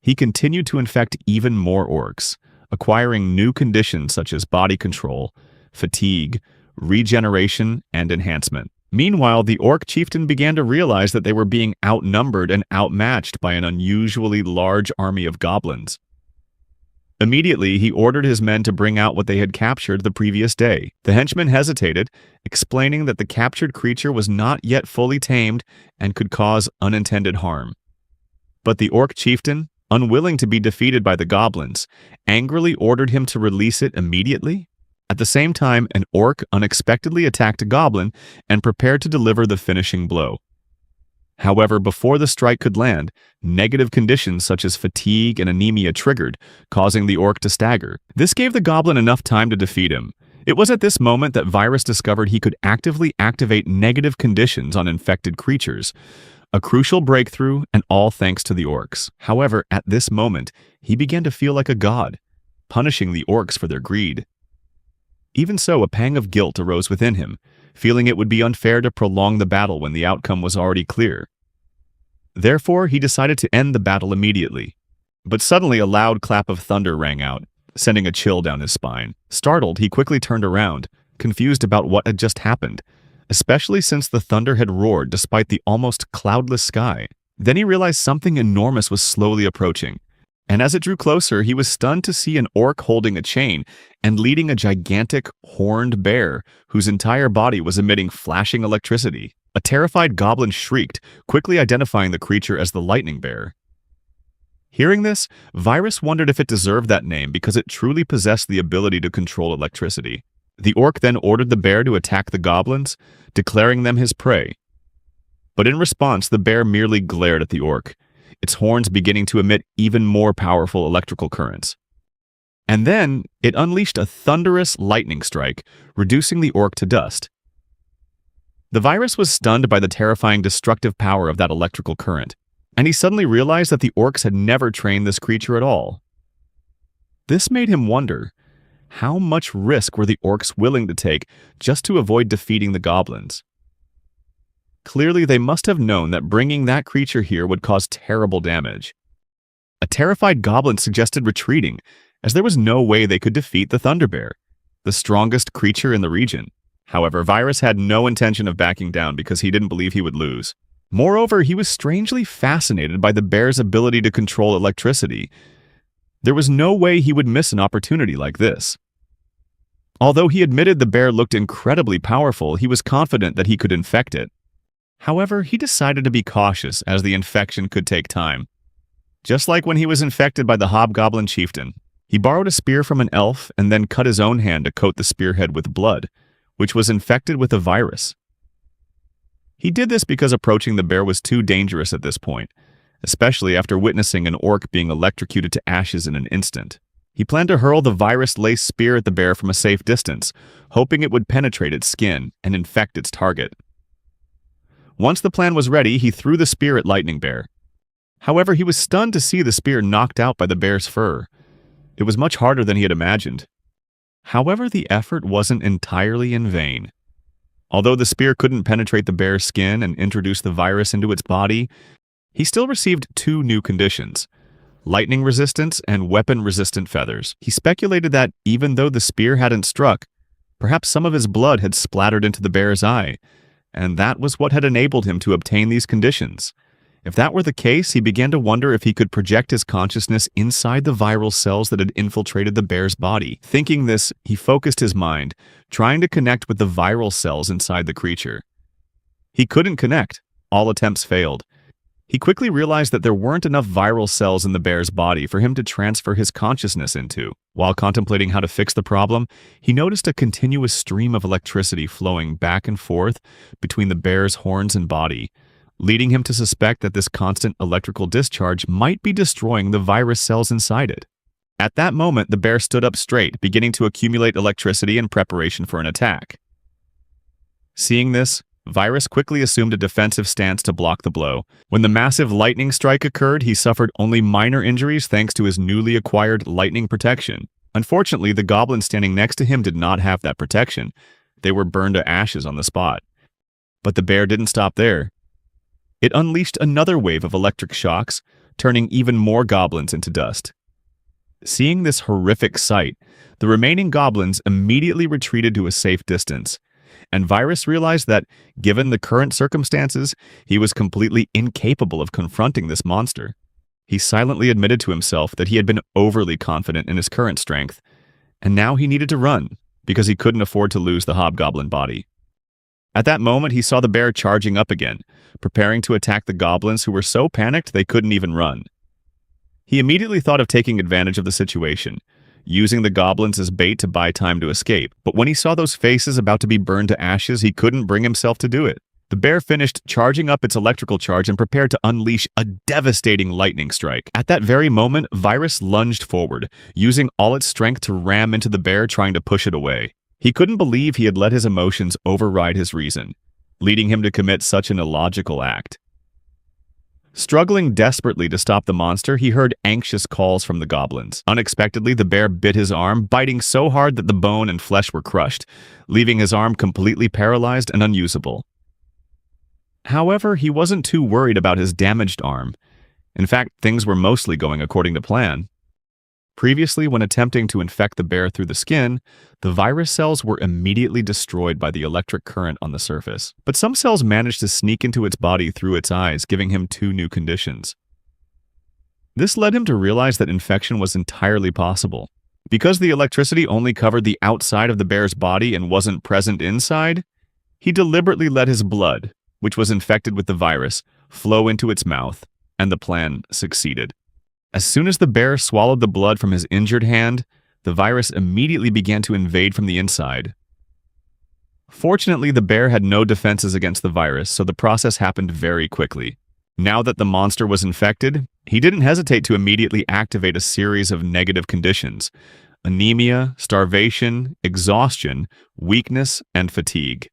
He continued to infect even more orcs, acquiring new conditions such as body control, fatigue, regeneration, and enhancement. Meanwhile, the orc chieftain began to realize that they were being outnumbered and outmatched by an unusually large army of goblins. Immediately, he ordered his men to bring out what they had captured the previous day. The henchmen hesitated, explaining that the captured creature was not yet fully tamed and could cause unintended harm. But the orc chieftain, unwilling to be defeated by the goblins, angrily ordered him to release it immediately. At the same time, an orc unexpectedly attacked a goblin and prepared to deliver the finishing blow. However, before the strike could land, negative conditions such as fatigue and anemia triggered, causing the orc to stagger. This gave the goblin enough time to defeat him. It was at this moment that Virus discovered he could actively activate negative conditions on infected creatures, a crucial breakthrough, and all thanks to the orcs. However, at this moment, he began to feel like a god, punishing the orcs for their greed. Even so, a pang of guilt arose within him, feeling it would be unfair to prolong the battle when the outcome was already clear. Therefore, he decided to end the battle immediately. But suddenly a loud clap of thunder rang out, sending a chill down his spine. Startled, he quickly turned around, confused about what had just happened, especially since the thunder had roared despite the almost cloudless sky. Then he realized something enormous was slowly approaching, and as it drew closer, he was stunned to see an orc holding a chain and leading a gigantic, horned bear whose entire body was emitting flashing electricity. A terrified goblin shrieked, quickly identifying the creature as the lightning bear. Hearing this, Virus wondered if it deserved that name because it truly possessed the ability to control electricity. The orc then ordered the bear to attack the goblins, declaring them his prey. But in response, the bear merely glared at the orc, its horns beginning to emit even more powerful electrical currents. And then, it unleashed a thunderous lightning strike, reducing the orc to dust. The Virus was stunned by the terrifying destructive power of that electrical current, and he suddenly realized that the orcs had never trained this creature at all. This made him wonder, how much risk were the orcs willing to take just to avoid defeating the goblins? Clearly, they must have known that bringing that creature here would cause terrible damage. A terrified goblin suggested retreating, as there was no way they could defeat the Thunder Bear, the strongest creature in the region. However, Virus had no intention of backing down because he didn't believe he would lose. Moreover, he was strangely fascinated by the bear's ability to control electricity. There was no way he would miss an opportunity like this. Although he admitted the bear looked incredibly powerful, he was confident that he could infect it. However, he decided to be cautious as the infection could take time. Just like when he was infected by the hobgoblin chieftain, he borrowed a spear from an elf and then cut his own hand to coat the spearhead with blood, which was infected with a virus. He did this because approaching the bear was too dangerous at this point, especially after witnessing an orc being electrocuted to ashes in an instant. He planned to hurl the virus-laced spear at the bear from a safe distance, hoping it would penetrate its skin and infect its target. Once the plan was ready, he threw the spear at Lightning Bear. However, he was stunned to see the spear knocked out by the bear's fur. It was much harder than he had imagined. However, the effort wasn't entirely in vain. Although the spear couldn't penetrate the bear's skin and introduce the virus into its body, he still received 2 new conditions: lightning resistance and weapon-resistant feathers. He speculated that, even though the spear hadn't struck, perhaps some of his blood had splattered into the bear's eye, and that was what had enabled him to obtain these conditions. If that were the case, he began to wonder if he could project his consciousness inside the viral cells that had infiltrated the bear's body. Thinking this, he focused his mind, trying to connect with the viral cells inside the creature. He couldn't connect. All attempts failed. He quickly realized that there weren't enough viral cells in the bear's body for him to transfer his consciousness into. While contemplating how to fix the problem, he noticed a continuous stream of electricity flowing back and forth between the bear's horns and body, leading him to suspect that this constant electrical discharge might be destroying the virus cells inside it. At that moment, the bear stood up straight, beginning to accumulate electricity in preparation for an attack. Seeing this, Virus quickly assumed a defensive stance to block the blow. When the massive lightning strike occurred, he suffered only minor injuries thanks to his newly acquired lightning protection. Unfortunately, the goblins standing next to him did not have that protection. They were burned to ashes on the spot. But the bear didn't stop there. It unleashed another wave of electric shocks, turning even more goblins into dust. Seeing this horrific sight, the remaining goblins immediately retreated to a safe distance, and Virus realized that, given the current circumstances, he was completely incapable of confronting this monster. He silently admitted to himself that he had been overly confident in his current strength, and now he needed to run, because he couldn't afford to lose the hobgoblin body. At that moment, he saw the bear charging up again, preparing to attack the goblins who were so panicked they couldn't even run. He immediately thought of taking advantage of the situation, using the goblins as bait to buy time to escape. But when he saw those faces about to be burned to ashes, he couldn't bring himself to do it. The bear finished charging up its electrical charge and prepared to unleash a devastating lightning strike. At that very moment, Virus lunged forward, using all its strength to ram into the bear, trying to push it away. He couldn't believe he had let his emotions override his reason, leading him to commit such an illogical act. Struggling desperately to stop the monster, he heard anxious calls from the goblins. Unexpectedly, the bear bit his arm, biting so hard that the bone and flesh were crushed, leaving his arm completely paralyzed and unusable. However, he wasn't too worried about his damaged arm. In fact, things were mostly going according to plan. Previously, when attempting to infect the bear through the skin, the virus cells were immediately destroyed by the electric current on the surface. But some cells managed to sneak into its body through its eyes, giving him 2 new conditions. This led him to realize that infection was entirely possible. Because the electricity only covered the outside of the bear's body and wasn't present inside, he deliberately let his blood, which was infected with the virus, flow into its mouth, and the plan succeeded. As soon as the bear swallowed the blood from his injured hand, the virus immediately began to invade from the inside. Fortunately, the bear had no defenses against the virus, so the process happened very quickly. Now that the monster was infected, he didn't hesitate to immediately activate a series of negative conditions: anemia, starvation, exhaustion, weakness, and fatigue.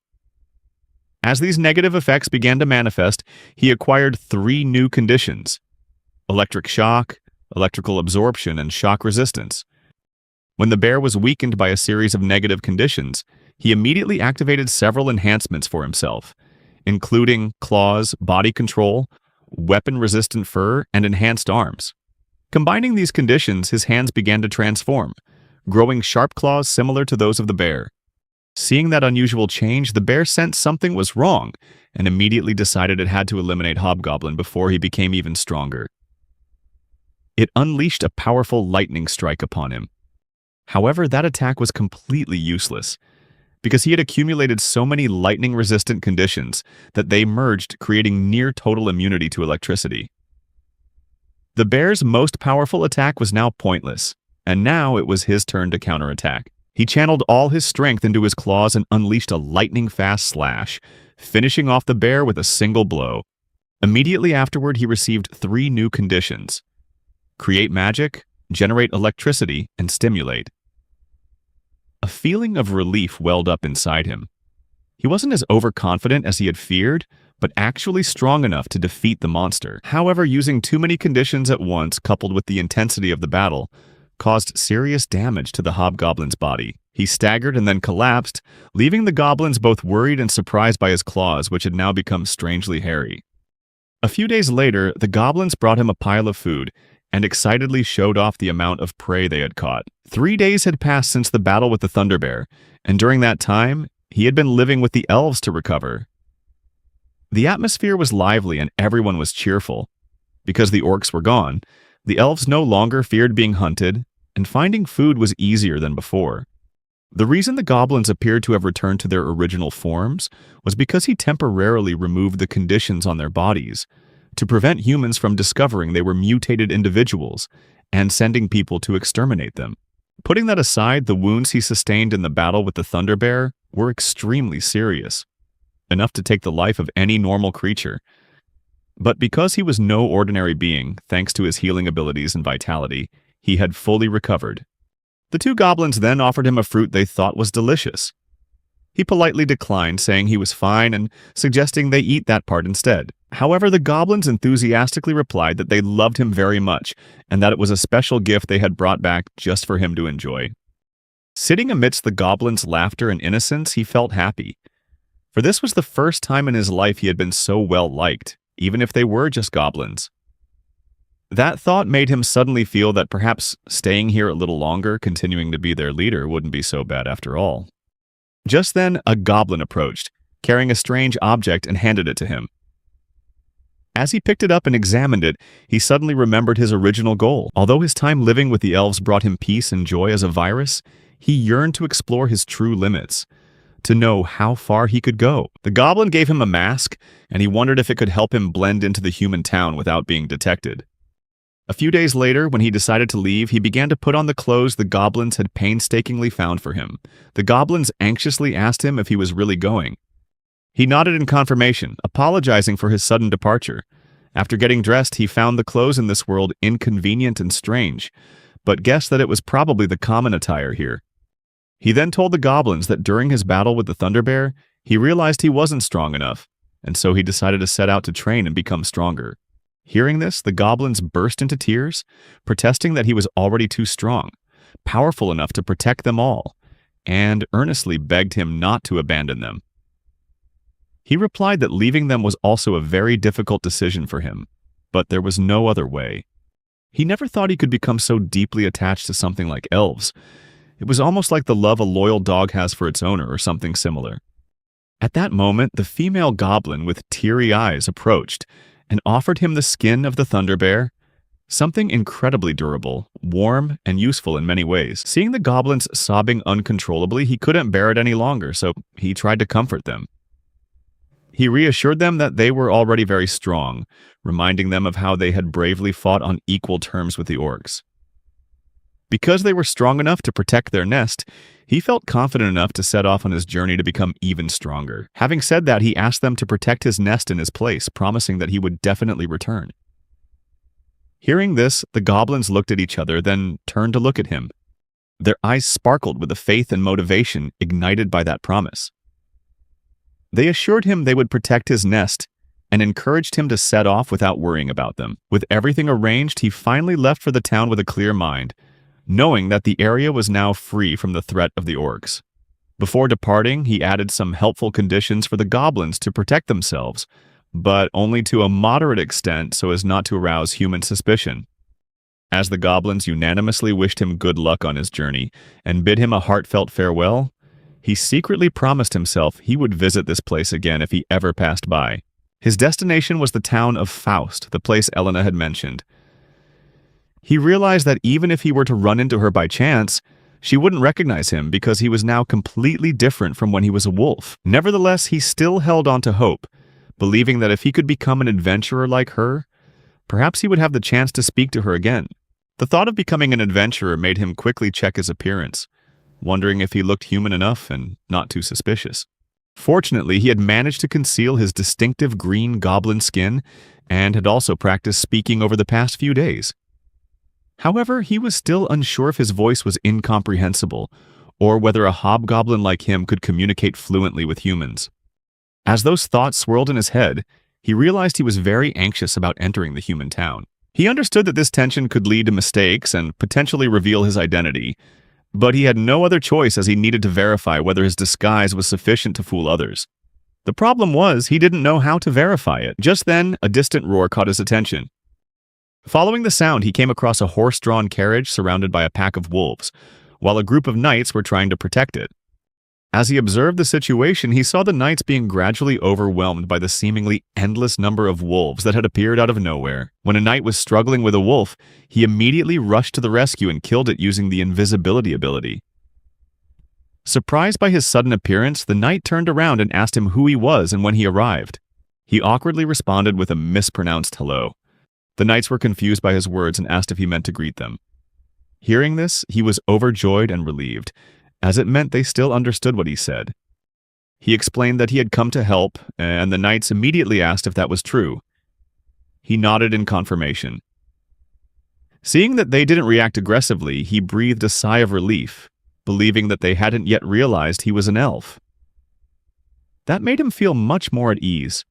As these negative effects began to manifest, he acquired 3 new conditions: electric shock, electrical absorption, and shock resistance. When the bear was weakened by a series of negative conditions, he immediately activated several enhancements for himself, including claws, body control, weapon-resistant fur, and enhanced arms. Combining these conditions, his hands began to transform, growing sharp claws similar to those of the bear. Seeing that unusual change, the bear sensed something was wrong and immediately decided it had to eliminate Hobgoblin before he became even stronger. It unleashed a powerful lightning strike upon him. However, that attack was completely useless, because he had accumulated so many lightning-resistant conditions that they merged, creating near-total immunity to electricity. The bear's most powerful attack was now pointless, and now it was his turn to counterattack. He channeled all his strength into his claws and unleashed a lightning-fast slash, finishing off the bear with a single blow. Immediately afterward, he received 3 new conditions: create magic, generate electricity, and stimulate. A feeling of relief welled up inside him. He wasn't as overconfident as he had feared, but actually strong enough to defeat the monster. However, using too many conditions at once, coupled with the intensity of the battle, caused serious damage to the hobgoblin's body. He staggered and then collapsed, leaving the goblins both worried and surprised by his claws, which had now become strangely hairy. A few days later, the goblins brought him a pile of food and excitedly showed off the amount of prey they had caught. 3 days had passed since the battle with the Thunder Bear, and during that time, he had been living with the elves to recover. The atmosphere was lively and everyone was cheerful. Because the orcs were gone, the elves no longer feared being hunted, and finding food was easier than before. The reason the goblins appeared to have returned to their original forms was because he temporarily removed the conditions on their bodies, to prevent humans from discovering they were mutated individuals and sending people to exterminate them. Putting that aside, the wounds he sustained in the battle with the Thunder Bear were extremely serious, enough to take the life of any normal creature. But because he was no ordinary being, thanks to his healing abilities and vitality, he had fully recovered. The 2 goblins then offered him a fruit they thought was delicious. He politely declined, saying he was fine and suggesting they eat that part instead. However, the goblins enthusiastically replied that they loved him very much and that it was a special gift they had brought back just for him to enjoy. Sitting amidst the goblins' laughter and innocence, he felt happy. For this was the first time in his life he had been so well liked, even if they were just goblins. That thought made him suddenly feel that perhaps staying here a little longer, continuing to be their leader, wouldn't be so bad after all. Just then, a goblin approached, carrying a strange object, and handed it to him. As he picked it up and examined it, he suddenly remembered his original goal. Although his time living with the elves brought him peace and joy as a virus, he yearned to explore his true limits, to know how far he could go. The goblin gave him a mask, and he wondered if it could help him blend into the human town without being detected. A few days later, when he decided to leave, he began to put on the clothes the goblins had painstakingly found for him. The goblins anxiously asked him if he was really going. He nodded in confirmation, apologizing for his sudden departure. After getting dressed, he found the clothes in this world inconvenient and strange, but guessed that it was probably the common attire here. He then told the goblins that during his battle with the Thunder Bear, he realized he wasn't strong enough, and so he decided to set out to train and become stronger. Hearing this, the goblins burst into tears, protesting that he was already too strong, powerful enough to protect them all, and earnestly begged him not to abandon them. He replied that leaving them was also a very difficult decision for him, but there was no other way. He never thought he could become so deeply attached to something like elves. It was almost like the love a loyal dog has for its owner or something similar. At that moment, the female goblin with teary eyes approached and offered him the skin of the Thunder Bear, something incredibly durable, warm, and useful in many ways. Seeing the goblins sobbing uncontrollably, he couldn't bear it any longer, so he tried to comfort them. He reassured them that they were already very strong, reminding them of how they had bravely fought on equal terms with the orcs. Because they were strong enough to protect their nest, he felt confident enough to set off on his journey to become even stronger. Having said that, he asked them to protect his nest in his place, promising that he would definitely return. Hearing this, the goblins looked at each other, then turned to look at him. Their eyes sparkled with the faith and motivation ignited by that promise. They assured him they would protect his nest and encouraged him to set off without worrying about them. With everything arranged, he finally left for the town with a clear mind, knowing that the area was now free from the threat of the orcs. Before departing, he added some helpful conditions for the goblins to protect themselves, but only to a moderate extent so as not to arouse human suspicion. As the goblins unanimously wished him good luck on his journey and bid him a heartfelt farewell, he secretly promised himself he would visit this place again if he ever passed by. His destination was the town of Faust, the place Elena had mentioned. He realized that even if he were to run into her by chance, she wouldn't recognize him because he was now completely different from when he was a wolf. Nevertheless, he still held on to hope, believing that if he could become an adventurer like her, perhaps he would have the chance to speak to her again. The thought of becoming an adventurer made him quickly check his appearance, wondering if he looked human enough and not too suspicious. Fortunately, he had managed to conceal his distinctive green goblin skin and had also practiced speaking over the past few days. However, he was still unsure if his voice was incomprehensible or whether a hobgoblin like him could communicate fluently with humans. As those thoughts swirled in his head, he realized he was very anxious about entering the human town. He understood that this tension could lead to mistakes and potentially reveal his identity, but he had no other choice as he needed to verify whether his disguise was sufficient to fool others. The problem was he didn't know how to verify it. Just then, a distant roar caught his attention. Following the sound, he came across a horse-drawn carriage surrounded by a pack of wolves, while a group of knights were trying to protect it. As he observed the situation, he saw the knights being gradually overwhelmed by the seemingly endless number of wolves that had appeared out of nowhere. When a knight was struggling with a wolf, he immediately rushed to the rescue and killed it using the invisibility ability. Surprised by his sudden appearance, the knight turned around and asked him who he was and when he arrived. He awkwardly responded with a mispronounced hello. The knights were confused by his words and asked if he meant to greet them. Hearing this, he was overjoyed and relieved, as it meant they still understood what he said. He explained that he had come to help, and the knights immediately asked if that was true. He nodded in confirmation. Seeing that they didn't react aggressively, he breathed a sigh of relief, believing that they hadn't yet realized he was an elf. That made him feel much more at ease.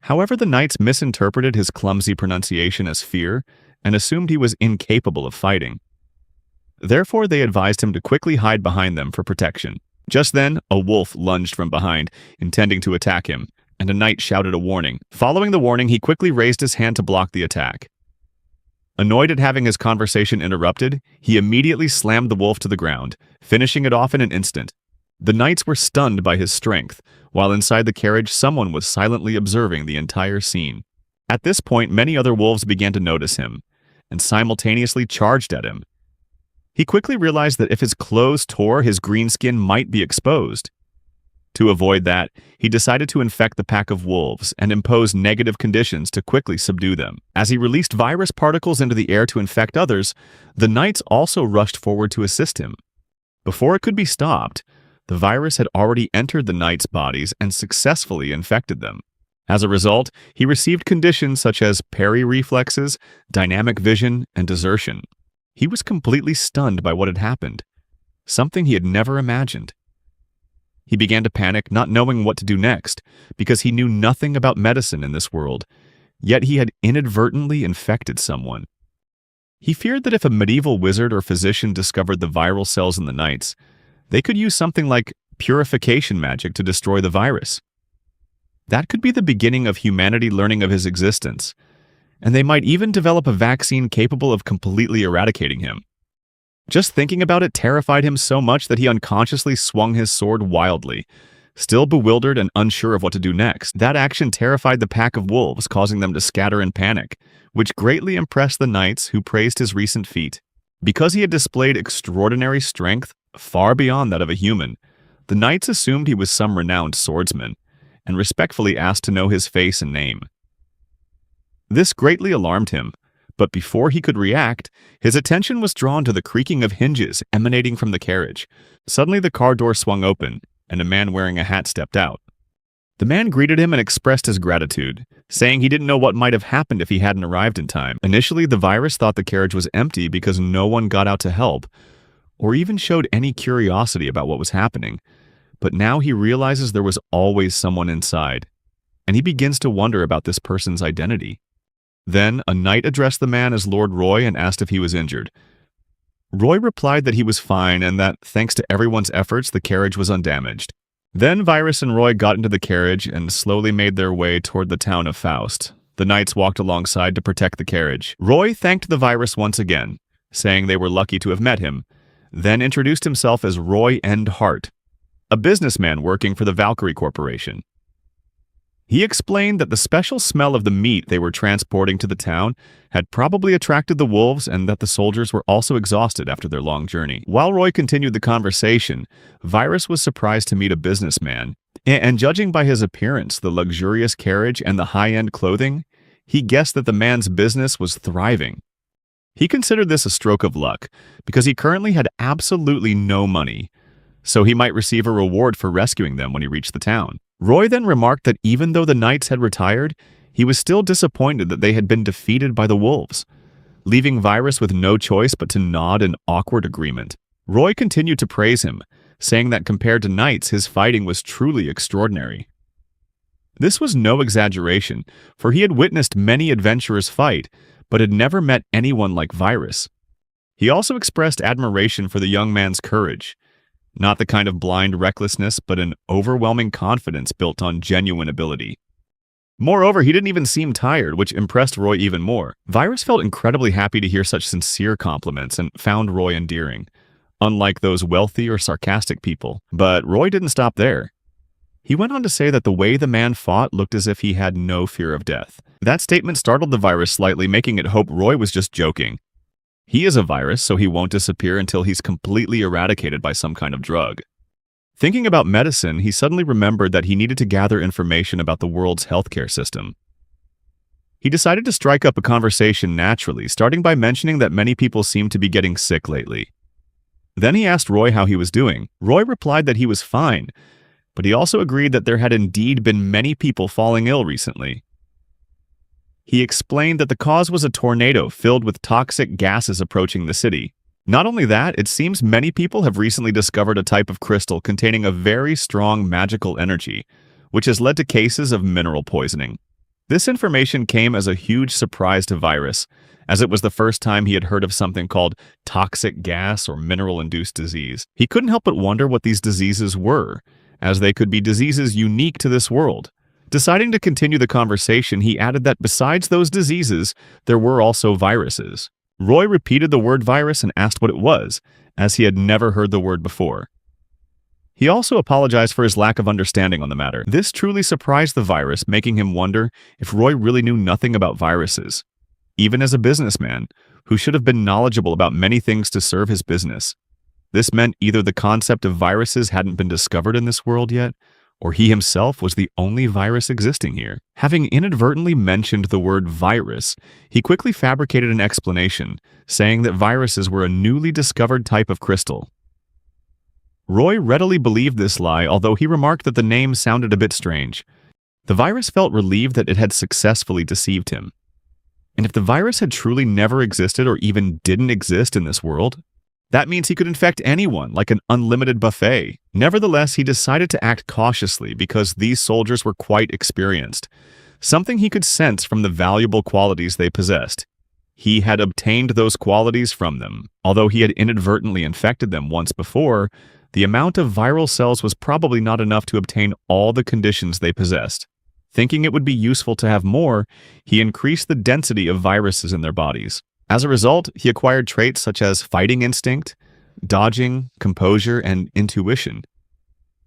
However, the knights misinterpreted his clumsy pronunciation as fear and assumed he was incapable of fighting. Therefore, they advised him to quickly hide behind them for protection. Just then, a wolf lunged from behind, intending to attack him, and a knight shouted a warning. Following the warning, he quickly raised his hand to block the attack. Annoyed at having his conversation interrupted, he immediately slammed the wolf to the ground, finishing it off in an instant. The knights were stunned by his strength, while inside the carriage someone was silently observing the entire scene. At this point, many other wolves began to notice him, and simultaneously charged at him. He quickly realized that if his clothes tore, his green skin might be exposed. To avoid that, he decided to infect the pack of wolves and impose negative conditions to quickly subdue them. As he released virus particles into the air to infect others, the knights also rushed forward to assist him. Before it could be stopped, the virus had already entered the knights' bodies and successfully infected them. As a result, he received conditions such as parry reflexes, dynamic vision, and desertion. He was completely stunned by what had happened, something he had never imagined. He began to panic, not knowing what to do next, because he knew nothing about medicine in this world, yet he had inadvertently infected someone. He feared that if a medieval wizard or physician discovered the viral cells in the knights, they could use something like purification magic to destroy the virus. That could be the beginning of humanity learning of his existence, and they might even develop a vaccine capable of completely eradicating him. Just thinking about it terrified him so much that he unconsciously swung his sword wildly, still bewildered and unsure of what to do next. That action terrified the pack of wolves, causing them to scatter in panic, which greatly impressed the knights who praised his recent feat. Because he had displayed extraordinary strength, far beyond that of a human, the knights assumed he was some renowned swordsman, and respectfully asked to know his face and name. This greatly alarmed him, but before he could react, his attention was drawn to the creaking of hinges emanating from the carriage. Suddenly the car door swung open, and a man wearing a hat stepped out. The man greeted him and expressed his gratitude, saying he didn't know what might have happened if he hadn't arrived in time. Initially, the virus thought the carriage was empty because no one got out to help, or even showed any curiosity about what was happening. But now he realizes there was always someone inside, and he begins to wonder about this person's identity. Then, a knight addressed the man as Lord Roy and asked if he was injured. Roy replied that he was fine and that, thanks to everyone's efforts, the carriage was undamaged. Then Virus and Roy got into the carriage and slowly made their way toward the town of Faust. The knights walked alongside to protect the carriage. Roy thanked the virus once again, saying they were lucky to have met him, then introduced himself as Roy Endhart, a businessman working for the Valkyrie Corporation. He explained that the special smell of the meat they were transporting to the town had probably attracted the wolves and that the soldiers were also exhausted after their long journey. While Roy continued the conversation, Virus was surprised to meet a businessman, and judging by his appearance, the luxurious carriage, and the high-end clothing, he guessed that the man's business was thriving. He considered this a stroke of luck because he currently had absolutely no money, so he might receive a reward for rescuing them when he reached the town. Roy then remarked that even though the knights had retired, he was still disappointed that they had been defeated by the wolves, leaving Virus with no choice but to nod in awkward agreement. Roy continued to praise him, saying that compared to knights, his fighting was truly extraordinary. This was no exaggeration, for he had witnessed many adventurers fight, but had never met anyone like Virus. He also expressed admiration for the young man's courage, not the kind of blind recklessness, but an overwhelming confidence built on genuine ability. Moreover, he didn't even seem tired, which impressed Roy even more. Virus felt incredibly happy to hear such sincere compliments and found Roy endearing, unlike those wealthy or sarcastic people. But Roy didn't stop there. He went on to say that the way the man fought looked as if he had no fear of death. That statement startled the Virus slightly, making it hope Roy was just joking. He is a virus, so he won't disappear until he's completely eradicated by some kind of drug. Thinking about medicine, he suddenly remembered that he needed to gather information about the world's healthcare system. He decided to strike up a conversation naturally, starting by mentioning that many people seem to be getting sick lately. Then he asked Roy how he was doing. Roy replied that he was fine, but he also agreed that there had indeed been many people falling ill recently. He explained that the cause was a tornado filled with toxic gases approaching the city. Not only that, it seems many people have recently discovered a type of crystal containing a very strong magical energy, which has led to cases of mineral poisoning. This information came as a huge surprise to Virus, as it was the first time he had heard of something called toxic gas or mineral-induced disease. He couldn't help but wonder what these diseases were, as they could be diseases unique to this world. Deciding to continue the conversation, he added that besides those diseases, there were also viruses. Roy repeated the word virus and asked what it was, as he had never heard the word before. He also apologized for his lack of understanding on the matter. This truly surprised the Virus, making him wonder if Roy really knew nothing about viruses, even as a businessman, who should have been knowledgeable about many things to serve his business. This meant either the concept of viruses hadn't been discovered in this world yet, or he himself was the only virus existing here. Having inadvertently mentioned the word virus, he quickly fabricated an explanation, saying that viruses were a newly discovered type of crystal. Roy readily believed this lie, although he remarked that the name sounded a bit strange. The Virus felt relieved that it had successfully deceived him. And if the virus had truly never existed or even didn't exist in this world, that means he could infect anyone, like an unlimited buffet. Nevertheless, he decided to act cautiously because these soldiers were quite experienced, something he could sense from the valuable qualities they possessed. He had obtained those qualities from them. Although he had inadvertently infected them once before, the amount of viral cells was probably not enough to obtain all the conditions they possessed. Thinking it would be useful to have more, he increased the density of viruses in their bodies. As a result, he acquired traits such as fighting instinct, dodging, composure, and intuition.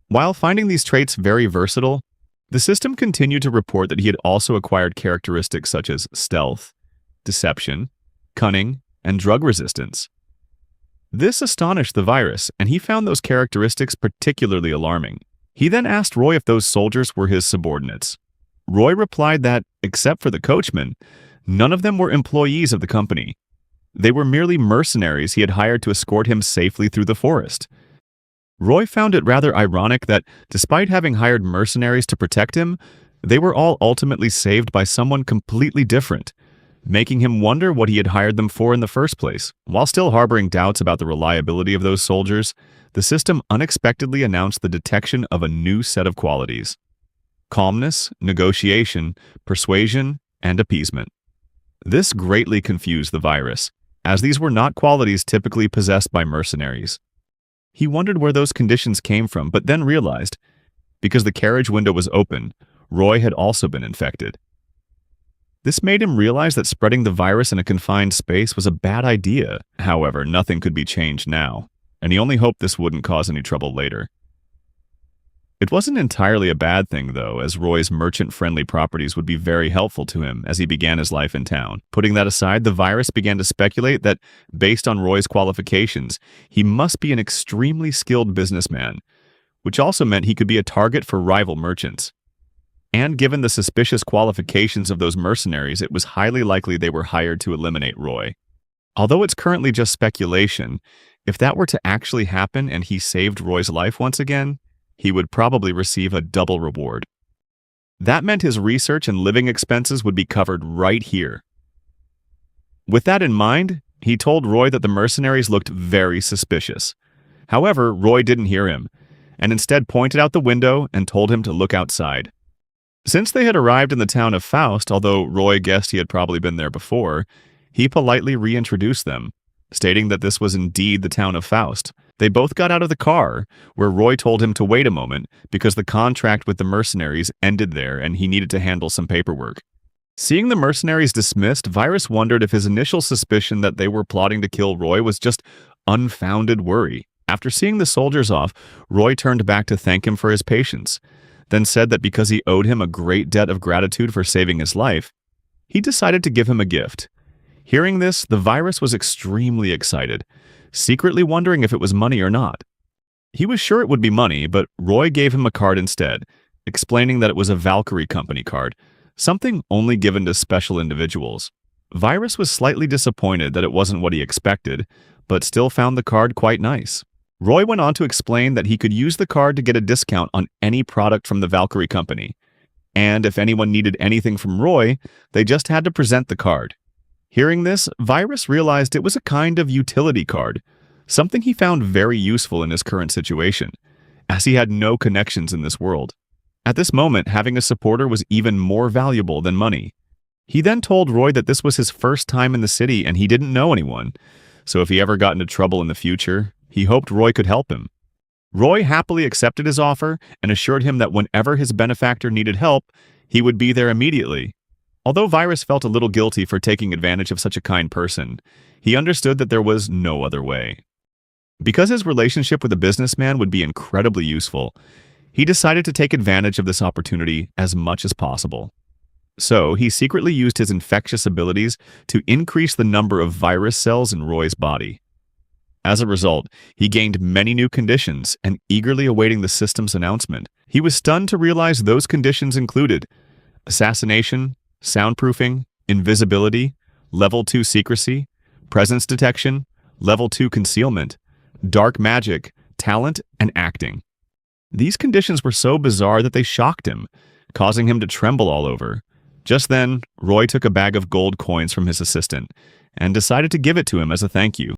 While finding these traits very versatile, the system continued to report that he had also acquired characteristics such as stealth, deception, cunning, and drug resistance. This astonished the Virus, and he found those characteristics particularly alarming. He then asked Roy if those soldiers were his subordinates. Roy replied that, except for the coachman, none of them were employees of the company. They were merely mercenaries he had hired to escort him safely through the forest. Roy found it rather ironic that, despite having hired mercenaries to protect him, they were all ultimately saved by someone completely different, making him wonder what he had hired them for in the first place. While still harboring doubts about the reliability of those soldiers, the system unexpectedly announced the detection of a new set of qualities: calmness, negotiation, persuasion, and appeasement. This greatly confused the Virus, as these were not qualities typically possessed by mercenaries. He wondered where those conditions came from, but then realized, because the carriage window was open, Roy had also been infected. This made him realize that spreading the virus in a confined space was a bad idea. However, nothing could be changed now, and he only hoped this wouldn't cause any trouble later. It wasn't entirely a bad thing, though, as Roy's merchant-friendly properties would be very helpful to him as he began his life in town. Putting that aside, the virus began to speculate that, based on Roy's qualifications, he must be an extremely skilled businessman, which also meant he could be a target for rival merchants. And given the suspicious qualifications of those mercenaries, it was highly likely they were hired to eliminate Roy. Although it's currently just speculation, if that were to actually happen and he saved Roy's life once again, he would probably receive a double reward. That meant his research and living expenses would be covered right here. With that in mind, he told Roy that the mercenaries looked very suspicious. However, Roy didn't hear him, and instead pointed out the window and told him to look outside. Since they had arrived in the town of Faust, although Roy guessed he had probably been there before, he politely reintroduced them, stating that this was indeed the town of Faust. They both got out of the car, where Roy told him to wait a moment because the contract with the mercenaries ended there and he needed to handle some paperwork. Seeing the mercenaries dismissed, Virus wondered if his initial suspicion that they were plotting to kill Roy was just unfounded worry. After seeing the soldiers off, Roy turned back to thank him for his patience, then said that because he owed him a great debt of gratitude for saving his life, he decided to give him a gift. Hearing this, the virus was extremely excited, secretly wondering if it was money or not. He was sure it would be money, but Roy gave him a card instead, explaining that it was a Valkyrie Company card, something only given to special individuals. Virus was slightly disappointed that it wasn't what he expected, but still found the card quite nice. Roy went on to explain that he could use the card to get a discount on any product from the Valkyrie Company, and if anyone needed anything from Roy, they just had to present the card. Hearing this, Virus realized it was a kind of utility card, something he found very useful in his current situation, as he had no connections in this world. At this moment, having a supporter was even more valuable than money. He then told Roy that this was his first time in the city and he didn't know anyone, so if he ever got into trouble in the future, he hoped Roy could help him. Roy happily accepted his offer and assured him that whenever his benefactor needed help, he would be there immediately. Although Virus felt a little guilty for taking advantage of such a kind person, he understood that there was no other way. Because his relationship with a businessman would be incredibly useful, he decided to take advantage of this opportunity as much as possible. So, he secretly used his infectious abilities to increase the number of virus cells in Roy's body. As a result, he gained many new conditions, and eagerly awaiting the system's announcement, he was stunned to realize those conditions included assassination, soundproofing, invisibility, level 2 secrecy, presence detection, level 2 concealment, dark magic, talent, and acting. These conditions were so bizarre that they shocked him, causing him to tremble all over. Just then, Roy took a bag of gold coins from his assistant and decided to give it to him as a thank you.